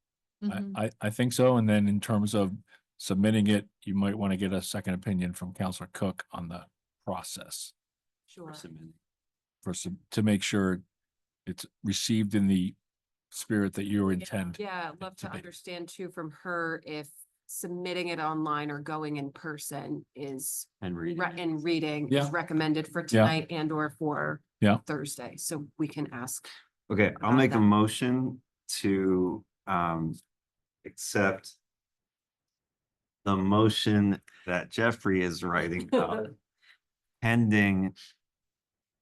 Mhm. I think so. And then in terms of submitting it, you might want to get a second opinion from Counselor Cook on the process Sure. to make sure it's received in the spirit that you intend. Yeah, I'd love to to be. understand too from her if submitting it online or going in person is And reading. and reading Yeah. is recommended for Yeah. tonight and or for Yeah. Thursday, so we can ask. Okay, I'll about make a that. motion to accept the motion that Jeffrey is writing up pending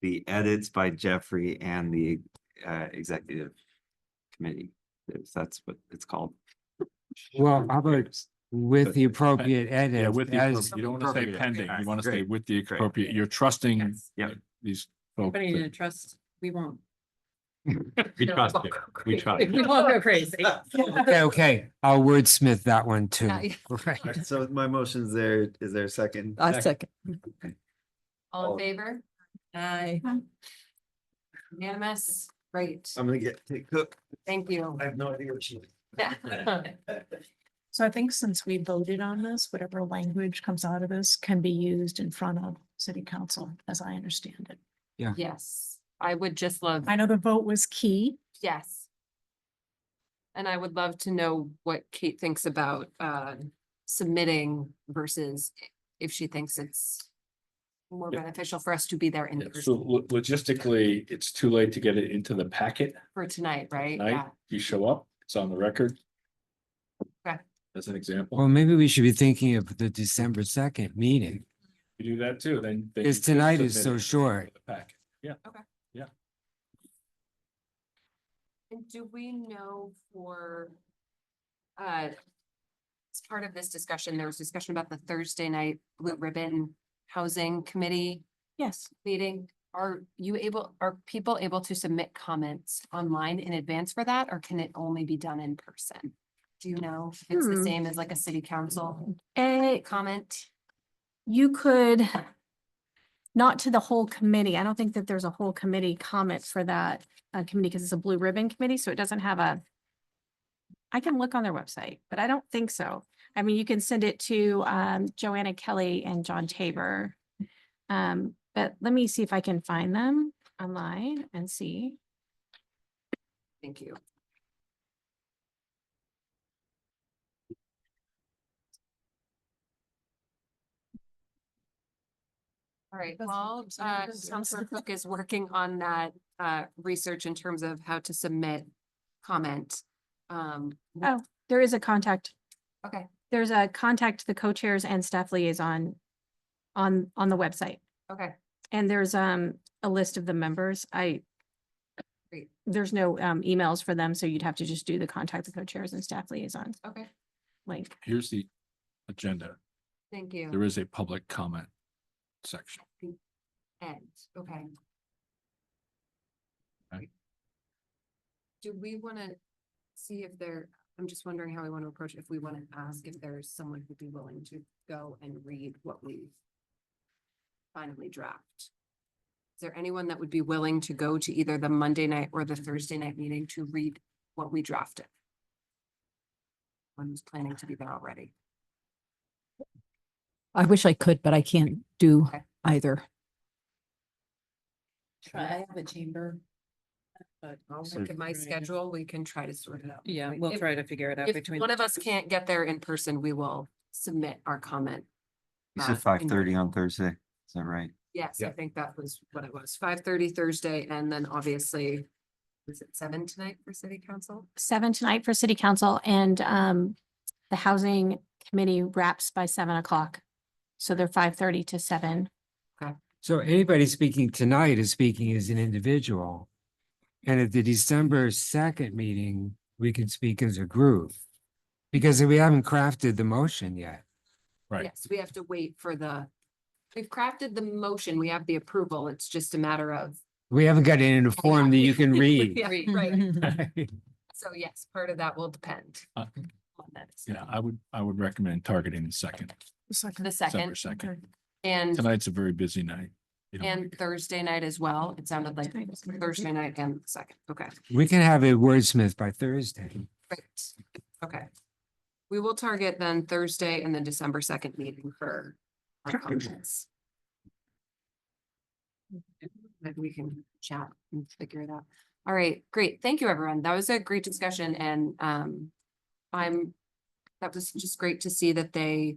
the edits by Jeffrey and the executive committee. If that's what it's called. Well, how about with the appropriate Yeah, edit with the, as, you don't want to say appropriate. pending, Alright, you want to say great, with the great. appropriate, you're trusting Yes. Yep. these folks. Everybody need that- to trust, we won't. We trust you. We trust. We won't go crazy. okay, I'll wordsmith that one too. Yeah, yeah. Right. So my motion's there. Is there a second? I second. All in favor? Aye. Unanimous? Great, I'm gonna take Cook. thank you. I have no idea what she. So I think since we voted on this, whatever language comes out of this can be used in front of city council, as I understand it. Yes, I would just love, I know the vote was key. yes. And I would love to know what Kate thinks about submitting versus if she thinks it's more Yeah. beneficial for us to be there in Yeah, So person logistically, it's too late to get it into the packet for tonight, right? tonight. Yeah. You show up, it's on the record. Okay. As an example, Well, maybe we should be thinking of the December 2nd meeting, you do that too, then. because you could tonight is submit so it to short. the packet. Yeah, And do we know for, as part of this discussion, there was discussion about the Thursday night Blue Ribbon Housing Committee Yes. meeting. Are people able to submit comments online in advance for that, or can it only be done in person? Do you know if it's the Hmm. same as like a city council Eh, comment? you could, not to the whole committee. I don't think that there's a whole committee comment for that committee because it's a blue ribbon committee, so it doesn't have a. I can look on their website, but I don't think so. I mean, you can send it to Joanna Kelly and John Tabor. But let me see if I can find them online and see. Thank you. All right, while Counselor Cook is working on that research in terms of how to submit comment. Oh, there is a contact. Okay, There's a contact the co-chairs and staff liaison on the website. okay, And there's a list of the members. Great. There's no emails for them, so you'd have to just do the contact the co-chairs and staff liaisons okay, link. Here's the agenda. thank you. There is a public comment section. Ed, okay. Right. Do we want to see if I'm just wondering how we want to approach, if we want to ask if there's someone who'd be willing to go and read what we finally draft. Is there anyone that would be willing to go to either the Monday night or the Thursday night meeting to read what we drafted? One who's planning to be there already. I wish I could, but I can't do Okay. either. I have a chamber. But I'll look at my schedule. We can try to sort it out. Yeah, Like, we'll if- try to figure it out If between. one of us can't get there in person, we will submit our comment. You uh, said in- 5:30 on Thursday. Is that right? Yes, I Yeah. think that was what it was. 5:30 Thursday, and then obviously, was it 7 tonight for city council? 7 tonight for city council and the housing committee wraps by 7 o'clock. So they're 5:30 to 7. So anybody speaking tonight is speaking as an individual. And at the December 2nd meeting, we can speak as a group. Because we haven't crafted the motion yet. Right. Yes, we have to wait for we've crafted the motion, we have the approval, it's just a matter of. We haven't got it in a form that you can read. Yeah, right. So yes, part of that will depend. Uh, on that. Yeah, I would recommend targeting the second, The December second, 2nd. and, Tonight's a very busy night. You know, and Thursday night as well. It sounded like Thursday night and the second. Okay, We can have a wordsmith by Thursday. great. Okay. We will target then Thursday and then December 2nd meeting for our comments. Maybe we can chat and figure it out. All right, great. Thank you, everyone. That was a great discussion and that was just great to see that they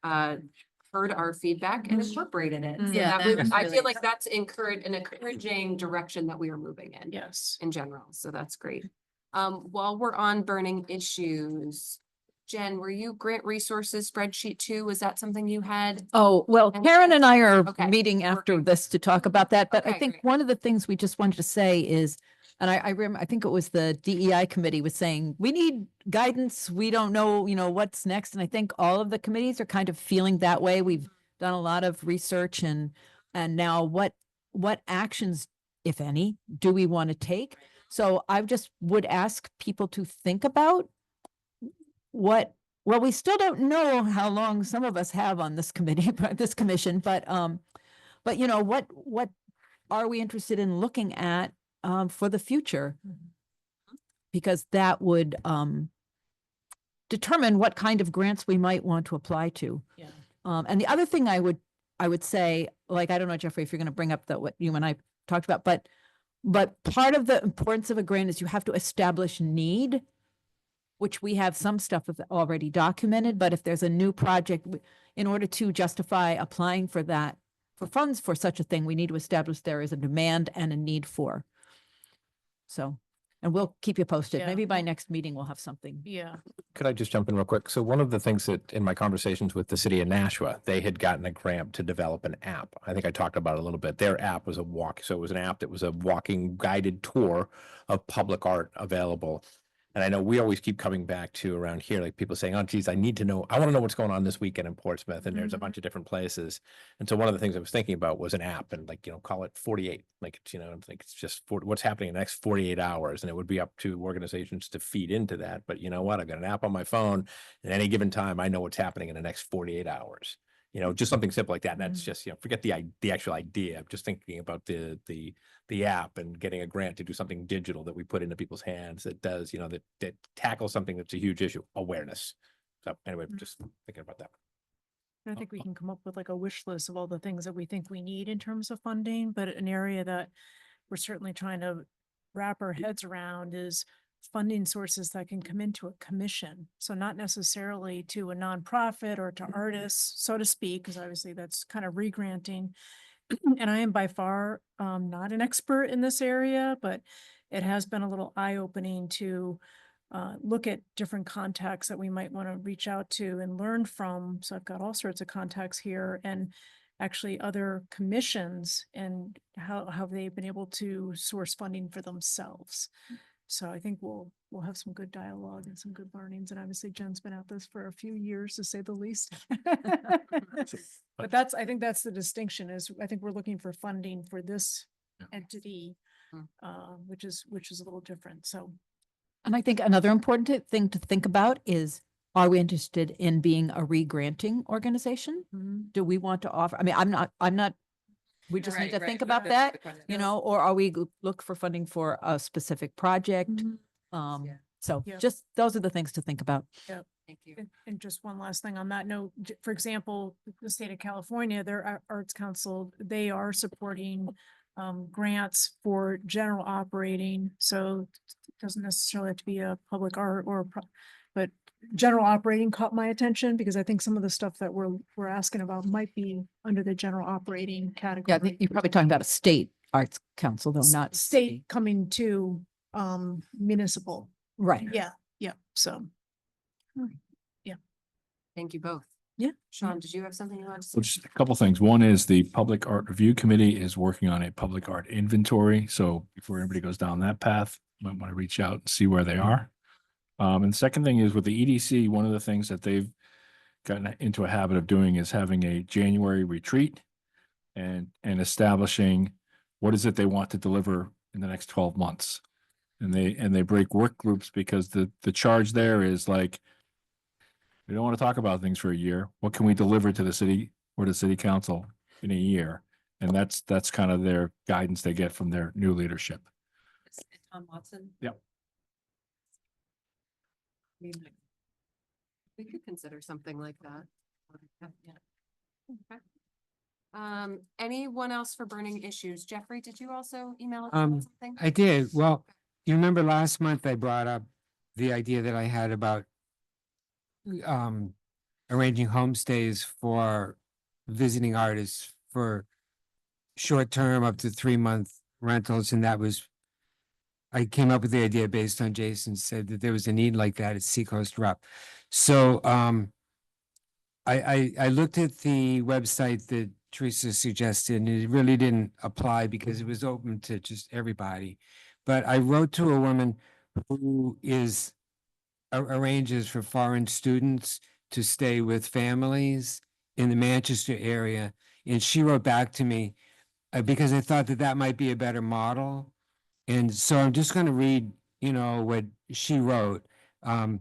heard our feedback and incorporated it. So Yeah, that that was I really feel like that's an encouraging direction that we are moving in. Yes. In general, so that's great. While we're on burning issues, Jen, were you grant resources spreadsheet 2? Was that something you had? Oh, well, And- Karen and I are Okay, meeting after working. this to talk about that, but I Okay, think great. one of the things we just wanted to say is, and I remember, I think it was the DEI committee was saying, we need guidance. We don't know, what's next. And I think all of the committees are kind of feeling that way. We've done a lot of research and now what actions, if any, do we want to take? So I just would ask people to think about well, we still don't know how long some of us have on this committee, this commission, but what are we interested in looking at for the future? Because that would determine what kind of grants we might want to apply to. Yeah. And the other thing I would say, like, I don't know, Jeffrey, if you're going to bring up what you and I talked about, but part of the importance of a grant is you have to establish need, which we have some stuff already documented, but if there's a new project, in order to justify applying for that, for funds for such a thing, we need to establish there is a demand and a need for. So, and we'll keep you posted. Yeah. Maybe by next meeting, we'll have something. Yeah. Could I just jump in real quick? So one of the things that in my conversations with the city of Nashua, they had gotten a grant to develop an app. I think I talked about it a little bit. Their app was so it was an app that was a walking guided tour of public art available. And I know we always keep coming back to around here, like people saying, oh, geez, I want to know what's going on this weekend in Portsmouth. And there's a bunch of different places. And so one of the things I was thinking about was an app and call it 48, like, it's just what's happening in the next 48 hours. And it would be up to organizations to feed into that. But you know what? I've got an app on my phone at any given time. I know what's happening in the next 48 hours. Just something simple like that. And that's just, forget the actual idea. I'm just thinking about the app and getting a grant to do something digital that we put into people's hands that does, that tackles something that's a huge issue, awareness. So anyway, just thinking about that. I think we can come up with like a wish list of all the things that we think we need in terms of funding, but an area that we're certainly trying to wrap our heads around is funding sources that can come into a commission. So not necessarily to a nonprofit or to artists, so to speak, because obviously that's kind of re-granting. And I am by far not an expert in this area, but it has been a little eye-opening to look at different contacts that we might want to reach out to and learn from. So I've got all sorts of contacts here, and actually other commissions and how they've been able to source funding for themselves. So I think we'll have some good dialogue and some good learnings. And obviously Jen's been at this for a few years, to say the least. But I think that's the distinction, is I think we're looking for funding for this Yeah. entity, which is a little different. So And I think another important thing to think about is, are we interested in being a re-granting organization? Do we want to offer, I mean, I'm not, we just need to think about that, you know, or are we look for funding for a specific project? So Yeah. just, those are the things to think about. Thank you. And just one last thing on that note, for example, the state of California, their Arts Council, they are supporting grants for general operating. So it doesn't necessarily have to be a public art but general operating caught my attention, because I think some of the stuff that we're asking about might be under the general operating Yeah, I category. think you're probably talking about a state arts council, though, not State coming to municipal. Right. Yeah, so. Thank you both. Yeah. Sean, did you have something you wanted to say? Well, just a couple things. One is the Public Art Review Committee is working on a public art inventory. So before anybody goes down that path, you might want to reach out and see where they are. And the second thing is with the EDC, one of the things that they've gotten into a habit of doing is having a January retreat and establishing what is it they want to deliver in the next 12 months. And they break work groups, because the charge there is like, we don't want to talk about things for a year. What can we deliver to the city or the city council in a year? And that's kind of their guidance they get from their new leadership. Tom Watson? Yep. We could consider something like that. Okay. Anyone else for burning issues? Jeffrey, did you also email us about something? I did. Well, you remember last month I brought up the idea that I had about arranging homestays for visiting artists for short-term up to 3-month rentals, and I came up with the idea based on Jason said that there was a need like that at Seacoast Rep. So I looked at the website that Teresa suggested, and it really didn't apply because it was open to just everybody. But I wrote to a woman who arranges for foreign students to stay with families in the Manchester area. And she wrote back to me because I thought that might be a better model. And so I'm just going to read, what she wrote. I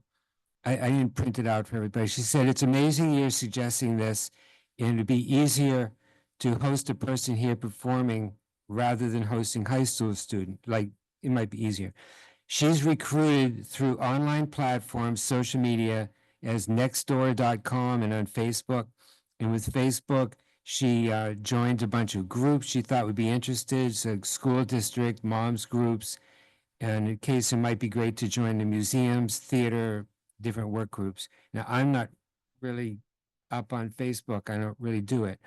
didn't print it out for everybody. She said, "It's amazing you're suggesting this, and it'd be easier to host a person here performing rather than hosting high school student. Like, it might be easier. She's recruited through online platforms, social media, as nextdoor.com and on Facebook. And with Facebook, she joined a bunch of groups she thought would be interested, so school district, moms groups. And in case it might be great to join the museums, theater, different work groups. Now, I'm not really up on Facebook. I don't really do it.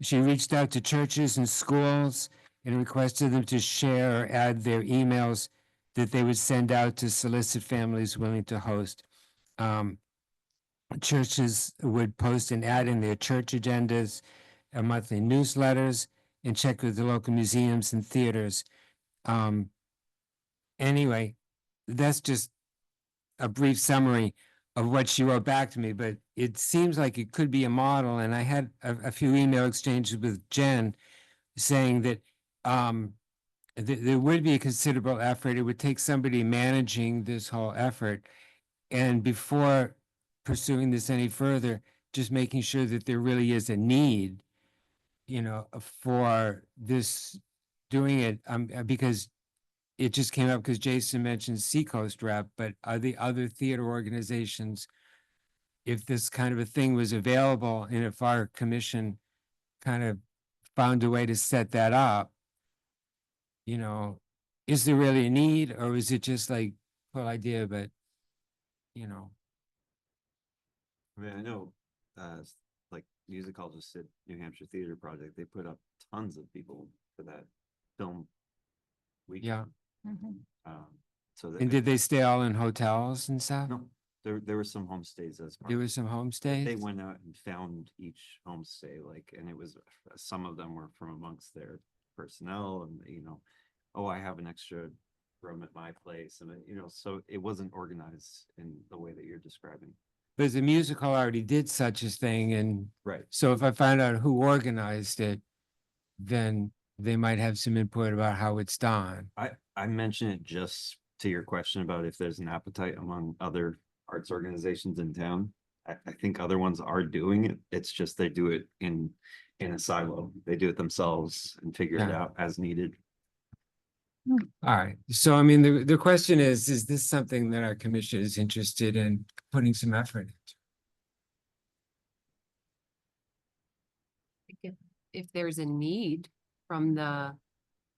She reached out to churches and schools and requested them to share or add their emails that they would send out to solicit families willing to host. Churches would post and add in their church agendas, monthly newsletters, and check with the local museums and theaters. Anyway, that's just a brief summary of what she wrote back to me, but it seems like it could be a model. And I had a few email exchanges with Jen saying that there would be a considerable effort. It would take somebody managing this whole effort. And before pursuing this any further, just making sure that there really is a need, for this, doing it, because it just came up because Jason mentioned Seacoast Rep, but are the other theater organizations if this kind of a thing was available and if our commission kind of found a way to set that up, you know, is there really a need or is it just like, cool idea, but, you know, I mean, I know, like musicologist at New Hampshire Theater Project, they put up tons of people for that film week. yeah. So And did they stay all in hotels and stuff? No, there were some homestays as part There of was some it. homestays? They went out and found each homestay, like, and it was, some of them were from amongst their personnel and, you know, oh, I have an extra room at my place and, you know, so it wasn't organized in the way that you're describing. Because the musical already did such a thing and Right. so if I find out who organized it, then they might have some input about how it's done. I mentioned it just to your question about if there's an appetite among other arts organizations in town. I think other ones are doing it. It's just they do it in a silo. They do it themselves and figure it Yeah. out as needed. All right, so I mean, the question is this something that our commission is interested in putting some effort into? If there's a need from the,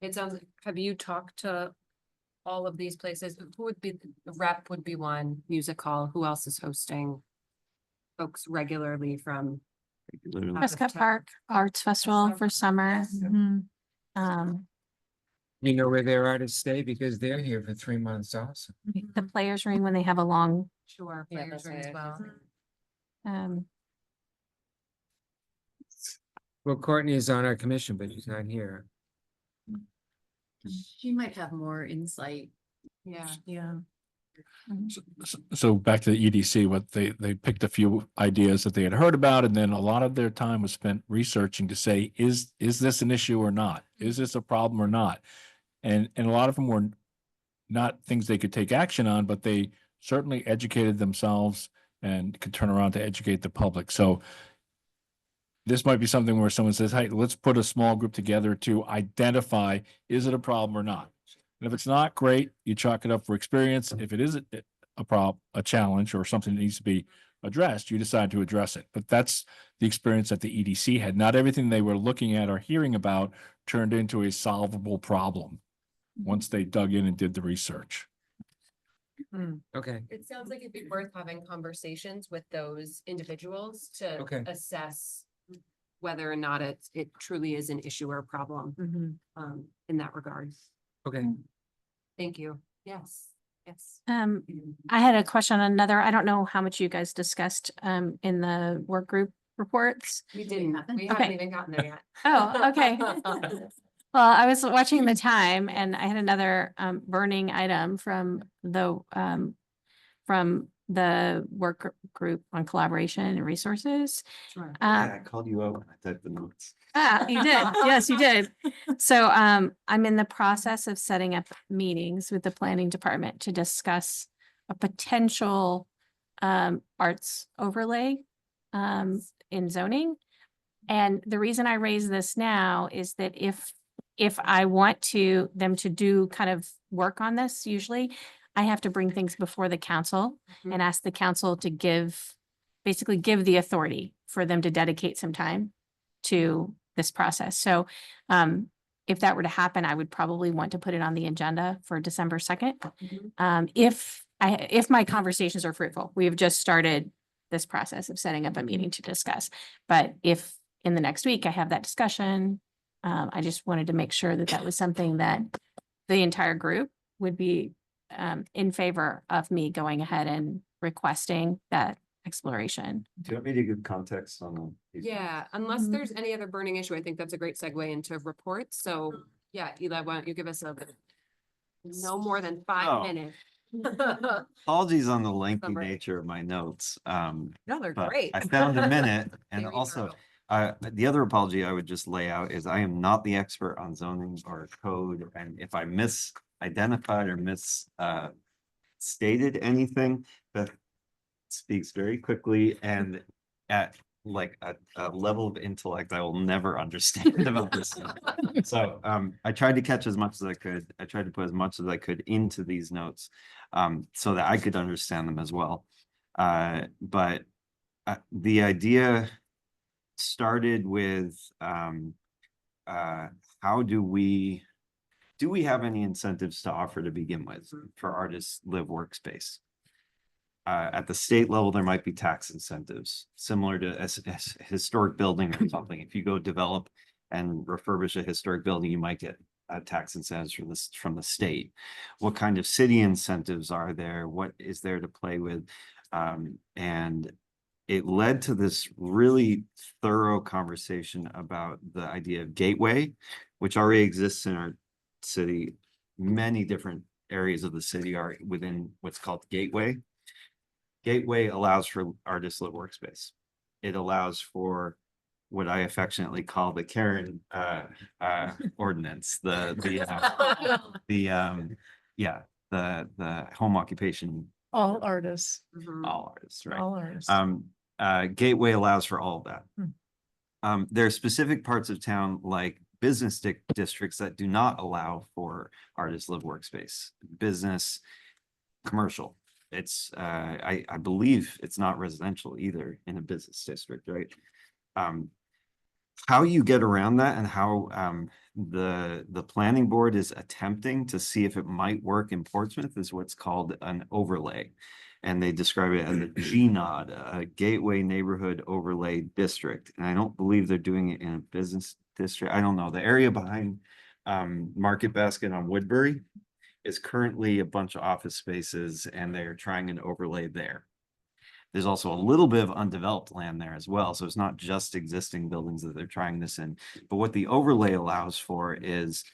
it sounds like, have you talked to all of these places? Who would be, the rep would be one, music hall, who else is hosting folks regularly from? Literally. Prescott Park Arts Festival for summer. Mhm. You know where their artists stay because they're here for 3 months also. The Players Ring when they have a long, Sure. Yeah, players that's room as right. well. um, Well, Courtney is on our commission, but she's not here. She might have more insight. Yeah. Yeah. So back to the EDC, what they picked a few ideas that they had heard about, and then a lot of their time was spent researching to say, is this an issue or not? Is this a problem or not? And a lot of them were not things they could take action on, but they certainly educated themselves and could turn around to educate the public. So this might be something where someone says, hey, let's put a small group together to identify, is it a problem or not? And if it's not, great, you chalk it up for experience. If it is a challenge or something that needs to be addressed, you decide to address it. But that's the experience that the EDC had. Not everything they were looking at or hearing about turned into a solvable problem once they dug in and did the research. Okay, It sounds like it'd be worth having conversations with those individuals to Okay. assess whether or not it truly is an issue or a problem, in that regard. okay. Thank you. Yes, yes. I had a question on another, I don't know how much you guys discussed, in the work group reports. We didn't, we haven't Okay. even gotten there yet. Oh, okay. Well, I was watching the time and I had another burning item from the work group on collaboration and resources. Sure. Yeah, I called you out when I typed the notes. You did. Yes, you did. So I'm in the process of setting up meetings with the planning department to discuss a potential arts overlay in zoning. And the reason I raise this now is that if I want them to do kind of work on this, usually I have to bring things before the council and ask the council to basically give the authority for them to dedicate some time to this process. So if that were to happen, I would probably want to put it on the agenda for December 2nd. If my conversations are fruitful, we have just started this process of setting up a meeting to discuss. But if in the next week I have that discussion, I just wanted to make sure that that was something that the entire group would be in favor of me going ahead and requesting that exploration. Do you want me to give context on these? Yeah, unless there's any other burning issue, I think that's a great segue into reports. So, yeah, Eli, why don't you give us no more than 5 Oh. minutes? Apologies on the lengthy Summary. nature of my notes. No, they're But great. I found a minute and Very also thorough. the other apology I would just lay out is I am not the expert on zoning or code. And if I misidentified or stated anything, that speaks very quickly and at like a level of intellect I will never understand about this. So I tried to catch as much as I could. I tried to put as much as I could into these notes so that I could understand them as well. But the idea started with, how do we have any incentives to offer to begin with for artists live workspace? At the state level, there might be tax incentives, similar to a historic building or something. If you go develop and refurbish a historic building, you might get tax incentives from the state. What kind of city incentives are there? What is there to play with? And it led to this really thorough conversation about the idea of gateway, which already exists in our city. Many different areas of the city are within what's called gateway. Gateway allows for artist live workspace. It allows for what I affectionately call the Karen ordinance, the home occupation, All artists, all artists, right? all artists. Gateway allows for all of that. Hmm. There are specific parts of town like business districts that do not allow for artist live workspace, business, commercial. It's I believe it's not residential either in a business district, right? How you get around that and how the planning board is attempting to see if it might work in Portsmouth is what's called an overlay. And they describe it as a GNOD, a Gateway Neighborhood Overlay District. And I don't believe they're doing it in a business district. I don't know. The area behind Market Basket on Woodbury is currently a bunch of office spaces and they're trying an overlay there. There's also a little bit of undeveloped land there as well. So it's not just existing buildings that they're trying this in. But what the overlay allows for is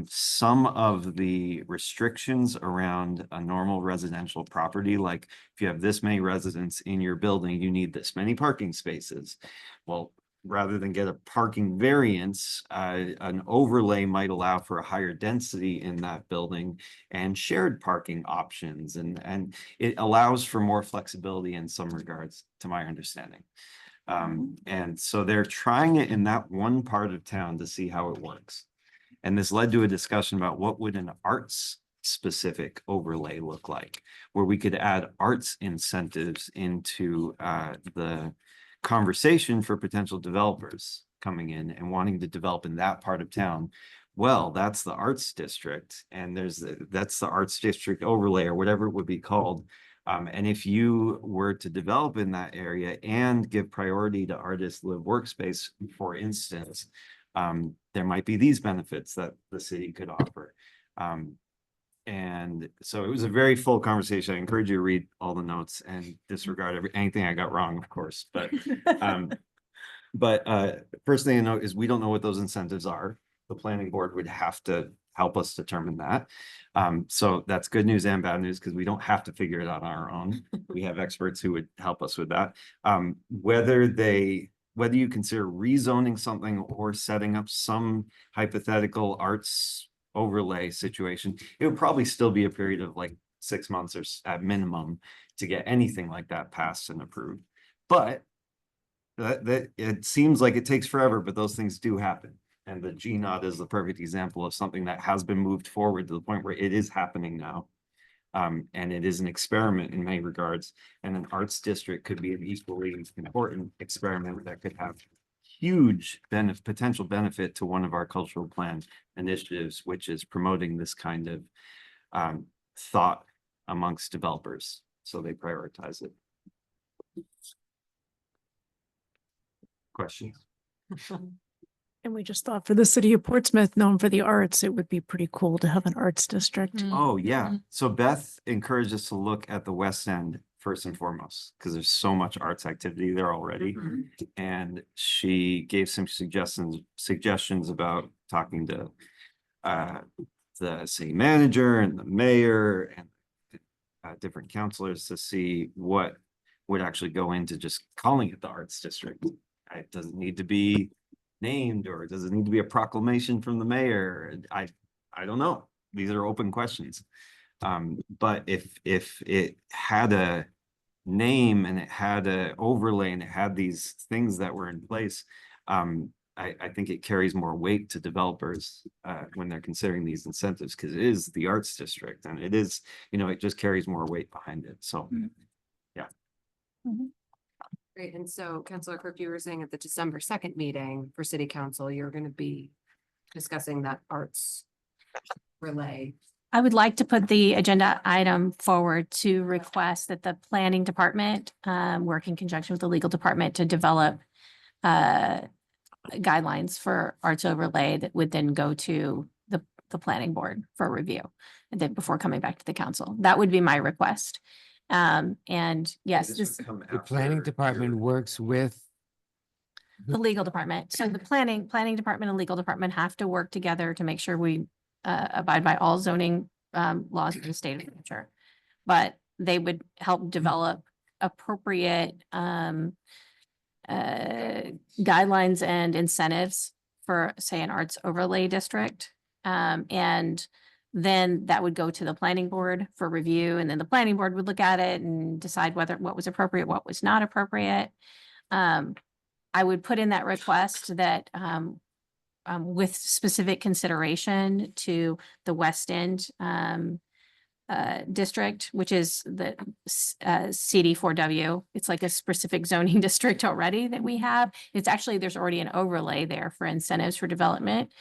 some of the restrictions around a normal residential property, like if you have this many residents in your building, you need this many parking spaces. Well, rather than get a parking variance, an overlay might allow for a higher density in that building and shared parking options. And it allows for more flexibility in some regards, to my understanding. And so they're trying it in that one part of town to see how it works. And this led to a discussion about what would an arts specific overlay look like, where we could add arts incentives into the conversation for potential developers coming in and wanting to develop in that part of town. Well, that's the arts district, and that's the arts district overlay or whatever it would be called. And if you were to develop in that area and give priority to artist live workspace, for instance, there might be these benefits that the city could offer. And so it was a very full conversation. I encourage you to read all the notes and disregard anything I got wrong, of course. But first thing to note is we don't know what those incentives are. The planning board would have to help us determine that. So that's good news and bad news because we don't have to figure it out on our own. We have experts who would help us with that. Whether you consider rezoning something or setting up some hypothetical arts overlay situation, it would probably still be a period of like 6 months or at minimum to get anything like that passed and approved. But that it seems like it takes forever, but those things do happen. And the GNOD is the perfect example of something that has been moved forward to the point where it is happening now. And it is an experiment in many regards, and an arts district could be an equally important experiment that could have huge potential benefit to one of our cultural plan initiatives, which is promoting this kind of thought amongst developers, so they prioritize it. Questions? And we just thought for the city of Portsmouth, known for the arts, it would be pretty cool to have an arts district. Oh, yeah. So Beth encouraged us to look at the West End first and foremost, because there's so much arts activity there already. And she gave some suggestions about talking to the city manager and the mayor and different councilors to see what would actually go into just calling it the arts district. It doesn't need to be named, or does it need to be a proclamation from the mayor? I don't know. These are open questions. But if it had a name and it had a overlay and it had these things that were in place, I think it carries more weight to developers when they're considering these incentives, because it is the arts district and it is, it just carries more weight behind it. So, yeah. Great, and so Councilor Kirk, you were saying at the December 2nd meeting for city council, you're gonna be discussing that arts relay. I would like to put the agenda item forward to request that the planning department, work in conjunction with the legal department to develop guidelines for arts overlay that would then go to the planning board for review. And then before coming back to the council, that would be my request. And yes, This this, would come The planning after department your- works with, the legal department. So the planning department and legal department have to work together to make sure we abide by all zoning laws of the state of New Hampshire. But they would help develop appropriate guidelines and incentives for, say, an arts overlay district. And then that would go to the planning board for review, and then the planning board would look at it and decide what was appropriate, what was not appropriate. I would put in that request that with specific consideration to the West End district, which is the CD4W. It's like a specific zoning district already that we have. It's actually, there's already an overlay there for incentives for development.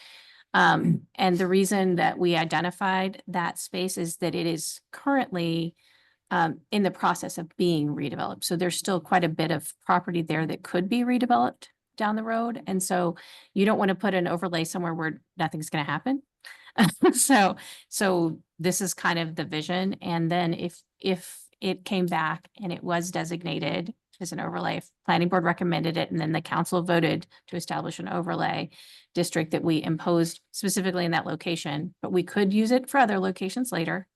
And the reason that we identified that space is that it is currently in the process of being redeveloped. So there's still quite a bit of property there that could be redeveloped down the road. And so you don't want to put an overlay somewhere where nothing's going to happen. So this is kind of the vision. And then if it came back and it was designated as an overlay, if planning board recommended it, and then the council voted to establish an overlay district that we imposed specifically in that location, but we could use it for other locations later.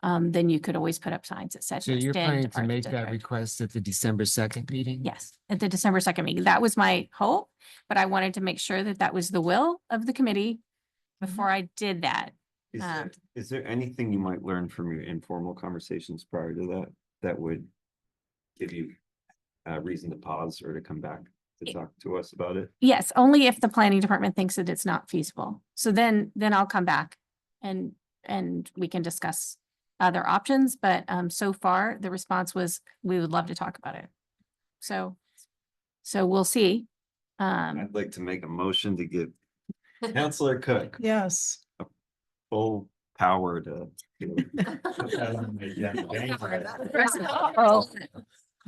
Then you could always put up signs that said. so you're West End planning to Arts make that District. request at the December 2nd meeting? Yes, at the December 2nd meeting. That was my hope, but I wanted to make sure that that was the will of the committee before I did that. Is there anything you might learn from your informal conversations prior to that would give you a reason to pause or to come back to talk to us about it? Yes, only if the planning department thinks that it's not feasible. So then I'll come back and we can discuss other options, but so far the response was, we would love to talk about it. So we'll see. I'd like to make a motion to give Counselor Cook Yes. full power to.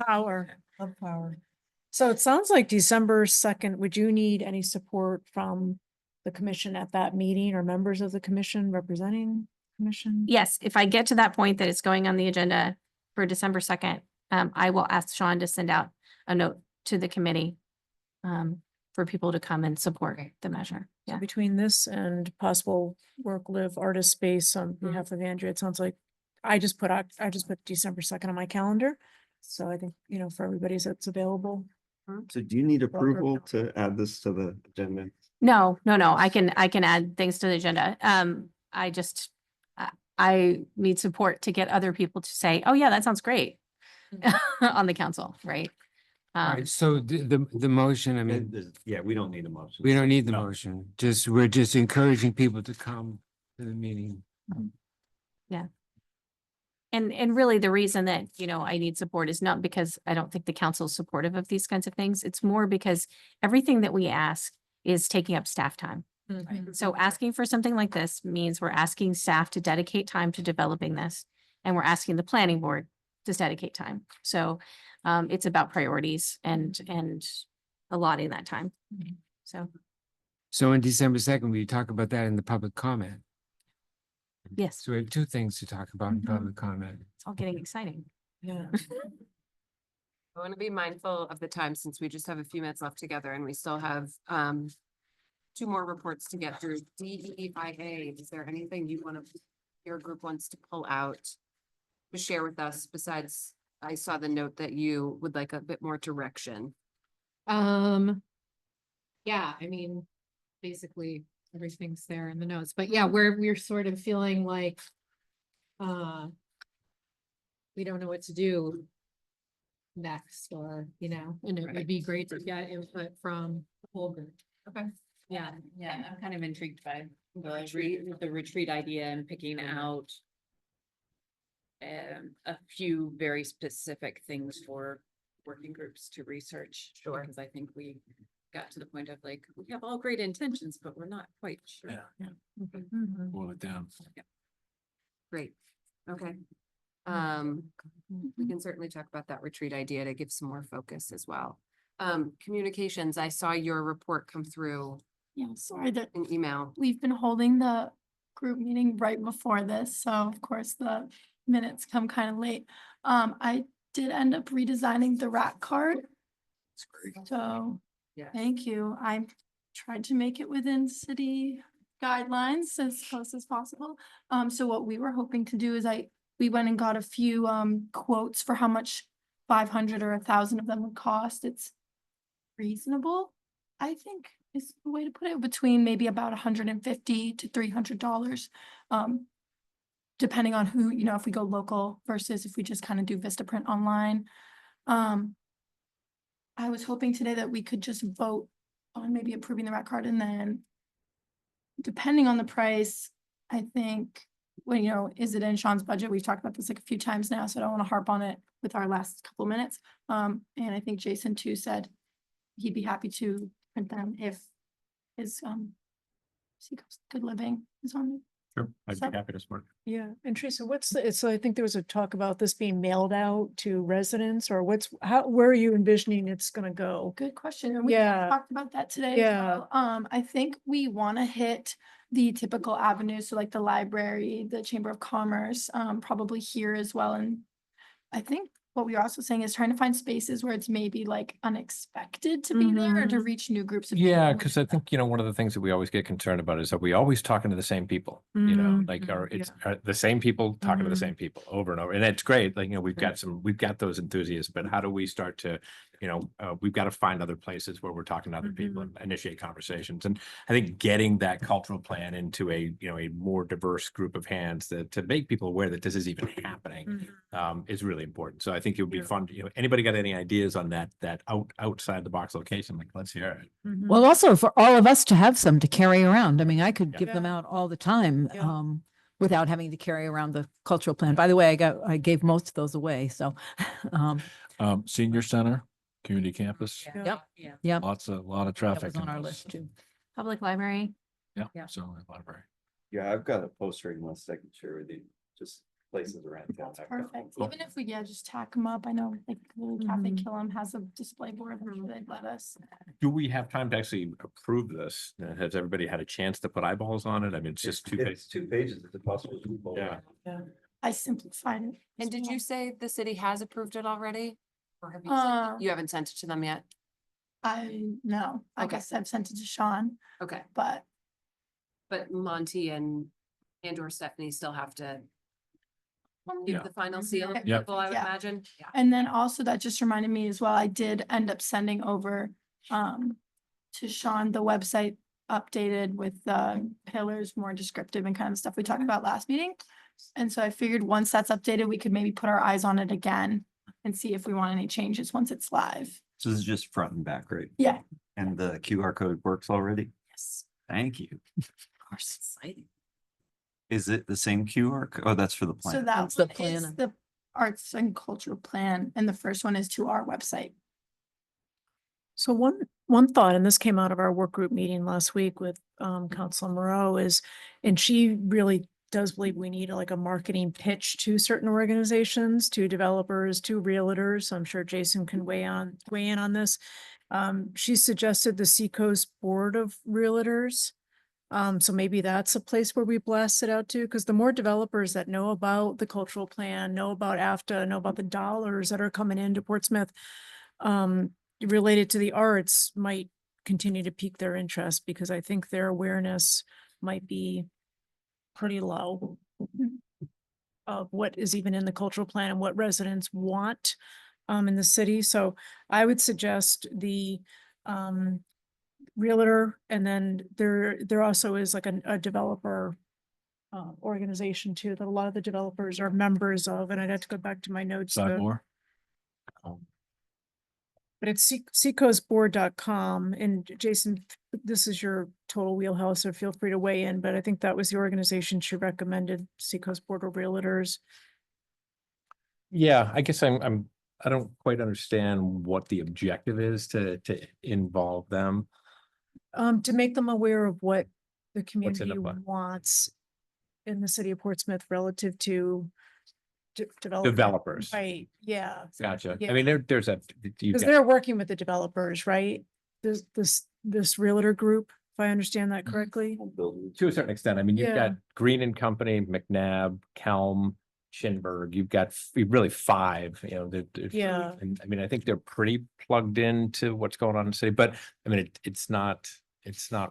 Power of power. So it sounds like December 2nd, would you need any support from the commission at that meeting, or members of the commission representing commission? Yes, if I get to that point that it's going on the agenda for December 2nd, I will ask Sean to send out a note to the committee for people to come and support the measure. So Yeah. between this and possible work, live, artist space on behalf of Andrea, it sounds like I just put December 2nd on my calendar. So I think, for everybody that's available. So do you need approval to add this to the agenda? No, I can add things to the agenda. I need support to get other people to say, oh yeah, that sounds great on the council, right? All right, so the motion, I mean, Yeah, we don't need a motion. we don't need the No. motion, we're just encouraging people to come to the meeting. And really the reason that, I need support is not because I don't think the council is supportive of these kinds of things. It's more because everything that we ask is taking up staff time. So asking for something like this means we're asking staff to dedicate time to developing this, and we're asking the planning board to dedicate time. So it's about priorities and allotting that time. So, So on December 2nd, we talk about that in the public comment. yes, So we have two things to talk about in public comment. it's all getting exciting. Yeah. I want to be mindful of the time since we just have a few minutes left together and we still have two more reports to get through. DEIA, is there anything your group wants to pull out to share with us besides, I saw the note that you would like a bit more direction. Yeah, I mean, basically everything's there in the notes, but yeah, we're sort of feeling like we don't know what to do next, or, and it would be great to get input from the whole group. Okay. Yeah, I'm kind of intrigued by the retreat idea and picking out a few very specific things for working groups to research. Sure. Because I think we got to the point of like, we have all great intentions, but we're not quite sure. Yeah. Mhm. Boil it down. Great, okay. We can certainly talk about that retreat idea to give some more focus as well. Communications, I saw your report come through Yeah, sorry that in email. we've been holding the group meeting right before this, so of course the minutes come kind of late. I did end up redesigning the rack card, It's great. so Yeah. thank you. I tried to make it within city guidelines as close as possible. So what we were hoping to do is we went and got a few quotes for how much 500 or 1,000 of them would cost. It's reasonable, I think is the way to put it, between maybe about $150 to $300. Depending on who, if we go local versus if we just kind of do Vistaprint online. I was hoping today that we could just vote on maybe approving the rack card, and then depending on the price, I think, well, is it in Sean's budget? We've talked about this like a few times now, so I don't want to harp on it with our last couple of minutes. And I think Jason too said he'd be happy to print them if his Seacoast Good Living is on it. Sure, I'd So- be happy to support. Yeah, and Teresa, so I think there was a talk about this being mailed out to residents, or where are you envisioning it's gonna go? Good question. And we Yeah. talked about that today. as Yeah. well. I think we want to hit the typical avenues, so like the library, the Chamber of Commerce, probably here as well. And I think what we are also saying is trying to find spaces where it's maybe like unexpected to be there or to reach new groups of Yeah, people. because I think, one of the things that we always get concerned about is that we always talking to the same people, like, it's the same people talking to the same people over and over. And it's great, like, we've got those enthusiasts, but how do we start to, we've got to find other places where we're talking to other people and initiate conversations. And I think getting that cultural plan into a more diverse group of hands to make people aware that this is even happening is really important. So I think it would be fun, anybody got any ideas on that outside the box location, like, let's hear it. Well, also for all of us to have some to carry around. I mean, I could Yeah. give them out all the time, Yeah. without having to carry around the cultural plan. By the way, I gave most of those away, so, Senior center, community campus, Yep. Yeah. yep. a lot of That traffic. was on in our those. list too. Public library. Yeah, Yeah. so library. Yeah, I've got a postering list I can share with you, just places around town. That's perfect. Even if we, just tack them up. I know like Little Cafe Killam has a display board where they'd let us. Do we have time to actually approve this? Has everybody had a chance to put eyeballs on it? I mean, it's just two pages. 2 pages, is it possible? Yeah. I simplified it. as And did well. you say the city has approved it already? Or have you, Uh, you haven't sent it to them yet? No, I Okay. guess I've sent it to Sean, Okay, but but Monty and or Stephanie still have to give Yeah. the final seal of Yep. approval, I would Yeah. imagine. Yeah. And then also that just reminded me as well, I did end up sending over to Sean the website updated with pillars, more descriptive and kind of stuff we talked about last meeting. And so I figured once that's updated, we could maybe put our eyes on it again and see if we want any changes once it's live. So this is just front and back, right? Yeah. And the QR code works already? Yes. Thank you. Of course, exciting. Is it the same QR? Oh, that's for the So plan. that's the the plan. the arts and cultural plan, and the first one is to our website. So one thought, and this came out of our work group meeting last week with Councilor Moreau and she really does believe we need like a marketing pitch to certain organizations, to developers, to realtors. I'm sure Jason can weigh in on this. She suggested the Seacoast Board of Realtors. So maybe that's a place where we blast it out to, because the more developers that know about the cultural plan, know about AFTA, know about the dollars that are coming into Portsmouth, related to the arts might continue to pique their interest, because I think their awareness might be pretty low of what is even in the cultural plan and what residents want in the city. So I would suggest the realtor, and then there also is like a developer organization too, that a lot of the developers are members of, and I'd have to go back to my notes. Sidemore. But it's seacoastboard.com, and Jason, this is your total wheelhouse, so feel free to weigh in, but I think that was the organization she recommended, Seacoast Board of Realtors. Yeah, I guess I'm I don't quite understand what the objective is to involve them. To make them aware of what the in community the plan? wants in the city of Portsmouth relative to Developers. Right, yeah. Gotcha. I Yeah. mean, there's a, you've Because got, they're working with the developers, right? This realtor group, if I understand that correctly. to a certain extent, I mean, you've got Yeah. Green and Company, McNabb, Kelm, Schinberg, you've got really five, Yeah. And I mean, I think they're pretty plugged into what's going on in the city, but I mean, it's not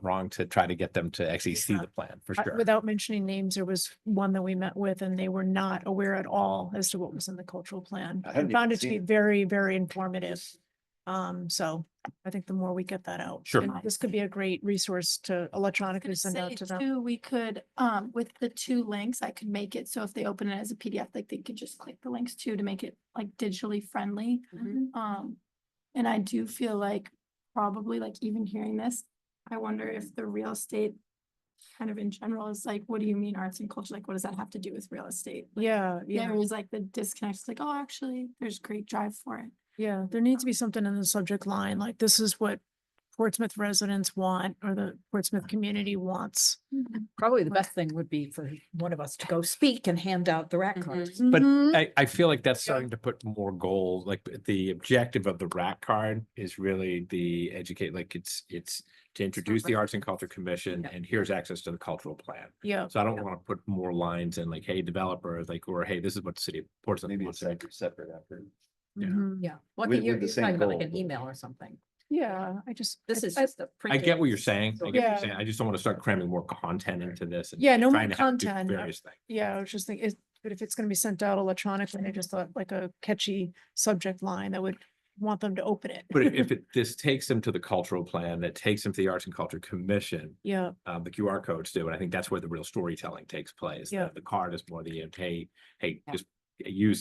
wrong to try to get them to actually see the plan for sure. Without mentioning names, there was one that we met with and they were not aware at all as to what was in the cultural plan. I I hadn't found even it to be seen it. very, very informative. So I think the more we get that out. Sure. and This could be a great resource to electronically send out to them. Too, we could, with the two links, I could make it so if they open it as a PDF, like they could just click the links too to make it like digitally friendly. And I do feel like probably like even hearing this, I wonder if the real estate kind of in general is like, what do you mean arts and culture? Like, what does that have to do with real estate? Like, Yeah, there is like the disconnect. It's like, oh, actually, there's great drive for it. Yeah, there needs to be something in the subject line, like this is what Portsmouth residents want, or the Portsmouth community wants. Probably the best thing would be for one of us to go speak and hand out the rack cards. But Mhm. I feel like that's starting to put more goals, like the objective of the rack card is really the educate, like it's to introduce the Arts and Culture Commission and here's access to the cultural plan. Yeah, So I don't want to put more lines in like, hey, developers, like, or hey, this is what the city of Portsmouth Maybe wants. it's separate effort. Yeah. mhm. Yeah. Well, I With- think you're with the you're same talking about like goal, an but- email or something. Yeah, This is I- just a. I get what you're saying. I get what you're Yeah. saying. I just don't want to start cramming more content into this. and Yeah, no more trying to have to do content. Various things. Yeah, I was just thinking, but if it's gonna be sent out electronically, I just thought like a catchy subject line that would want them to open it. But if this takes them to the cultural plan, that takes them to the Arts and Culture Commission, Yeah, the QR codes do, and I think that's where the real storytelling takes place. Yeah. The card is more the, hey, Yeah. just use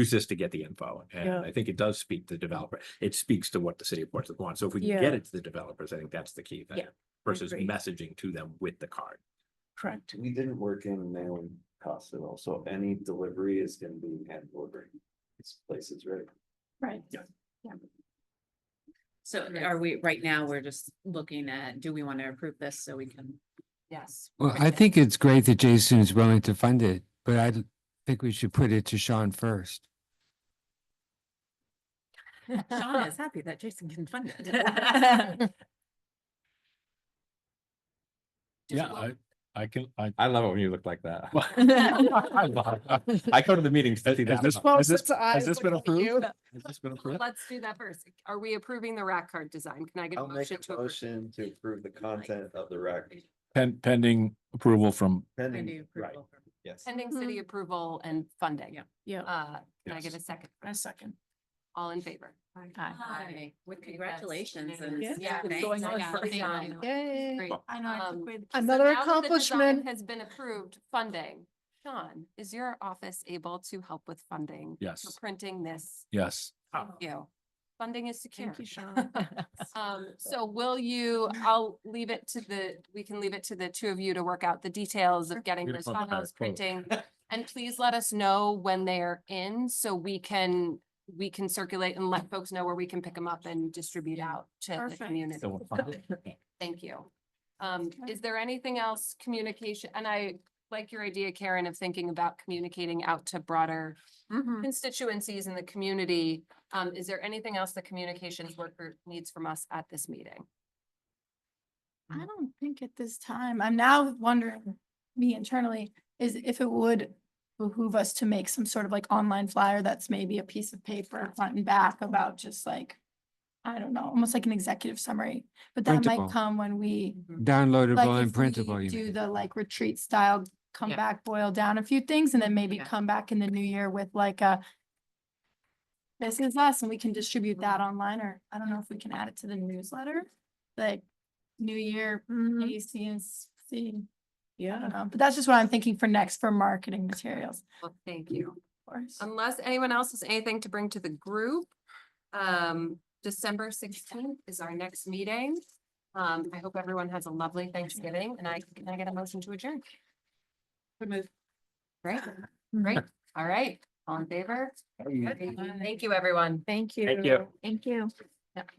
this to get the info. And Yeah. I think it does speak to the developer. It speaks to what the city of Portsmouth wants. So if we can Yeah. get it to the developers, I think that's the key thing. Yeah, Versus agree. messaging to them with the card. correct. We didn't work in mailing costs at all, so any delivery is gonna be hand delivery. This place is ready. Right. Yeah. So are we, right now, we're just looking at, do we want to approve this so we can? Yes. Well, I think it's great that Jason is willing to fund it, but I think we should put it to Sean first. Sean is happy that Jason can fund it. Yeah, I can, I love it when you look like that. I go to the meetings to see Has that. this- Well, has this- since I has this been look at you. approved? Has this been approved? Let's do that first. Are we approving the rack card design? Can I get a I'll make motion a to approve? motion to approve the content of the rec. Pending approval from, Pending, right, yes. Pending city approval and funding. Yeah. Yeah, Can I get a Yes. second? a second. All in favor? Hi, with Okay, congratulations that's and. unanimous. Yeah. thanks. Going on Yeah, for thank some. you. Yay. Great. I know. I took Um, away the- So Another now that the design accomplishment. Has been approved, funding. Sean, is your office able to help with funding? Yes. For printing this? yes. Thank you. Funding is secure. Thank you, Sean. So will you, we can leave it to the two of you to work out the details of getting those Beautiful. files Quote. printing. And please let us know when they're in, so we can circulate and let folks know where we can pick them up and distribute out to the Perfect. community. So we'll fund it. Thank you. Is there anything else communication, and I like your idea, Karen, of thinking about communicating out to broader constituencies in the community. Is there anything else the communications worker needs from us at this meeting? I don't think at this time, I'm now wondering, me internally, is if it would behoove us to make some sort of like online flyer that's maybe a piece of paper front and back about just like, I don't know, almost like an executive summary, but that Printable. might come when we, Downloadable like and if printable. we you do mean. the like retreat style, come Yeah. back, boil down a few things, and then maybe Yeah. come back in the new year with like a this is us, and we can distribute that online, or I don't know if we can add it to the newsletter, like New Year, A, C, and C. I Yeah. don't know, but that's just what I'm thinking for next for marketing materials, Well, thank you. of course. Unless anyone else has anything to bring to the group, December 16th is our next meeting. I hope everyone has a lovely Thanksgiving, and can I get a motion to adjourn? Great, great. All right. All in favor? Mm-hmm. Thank you, everyone. Thank you. Thank you. Thank you. Yep.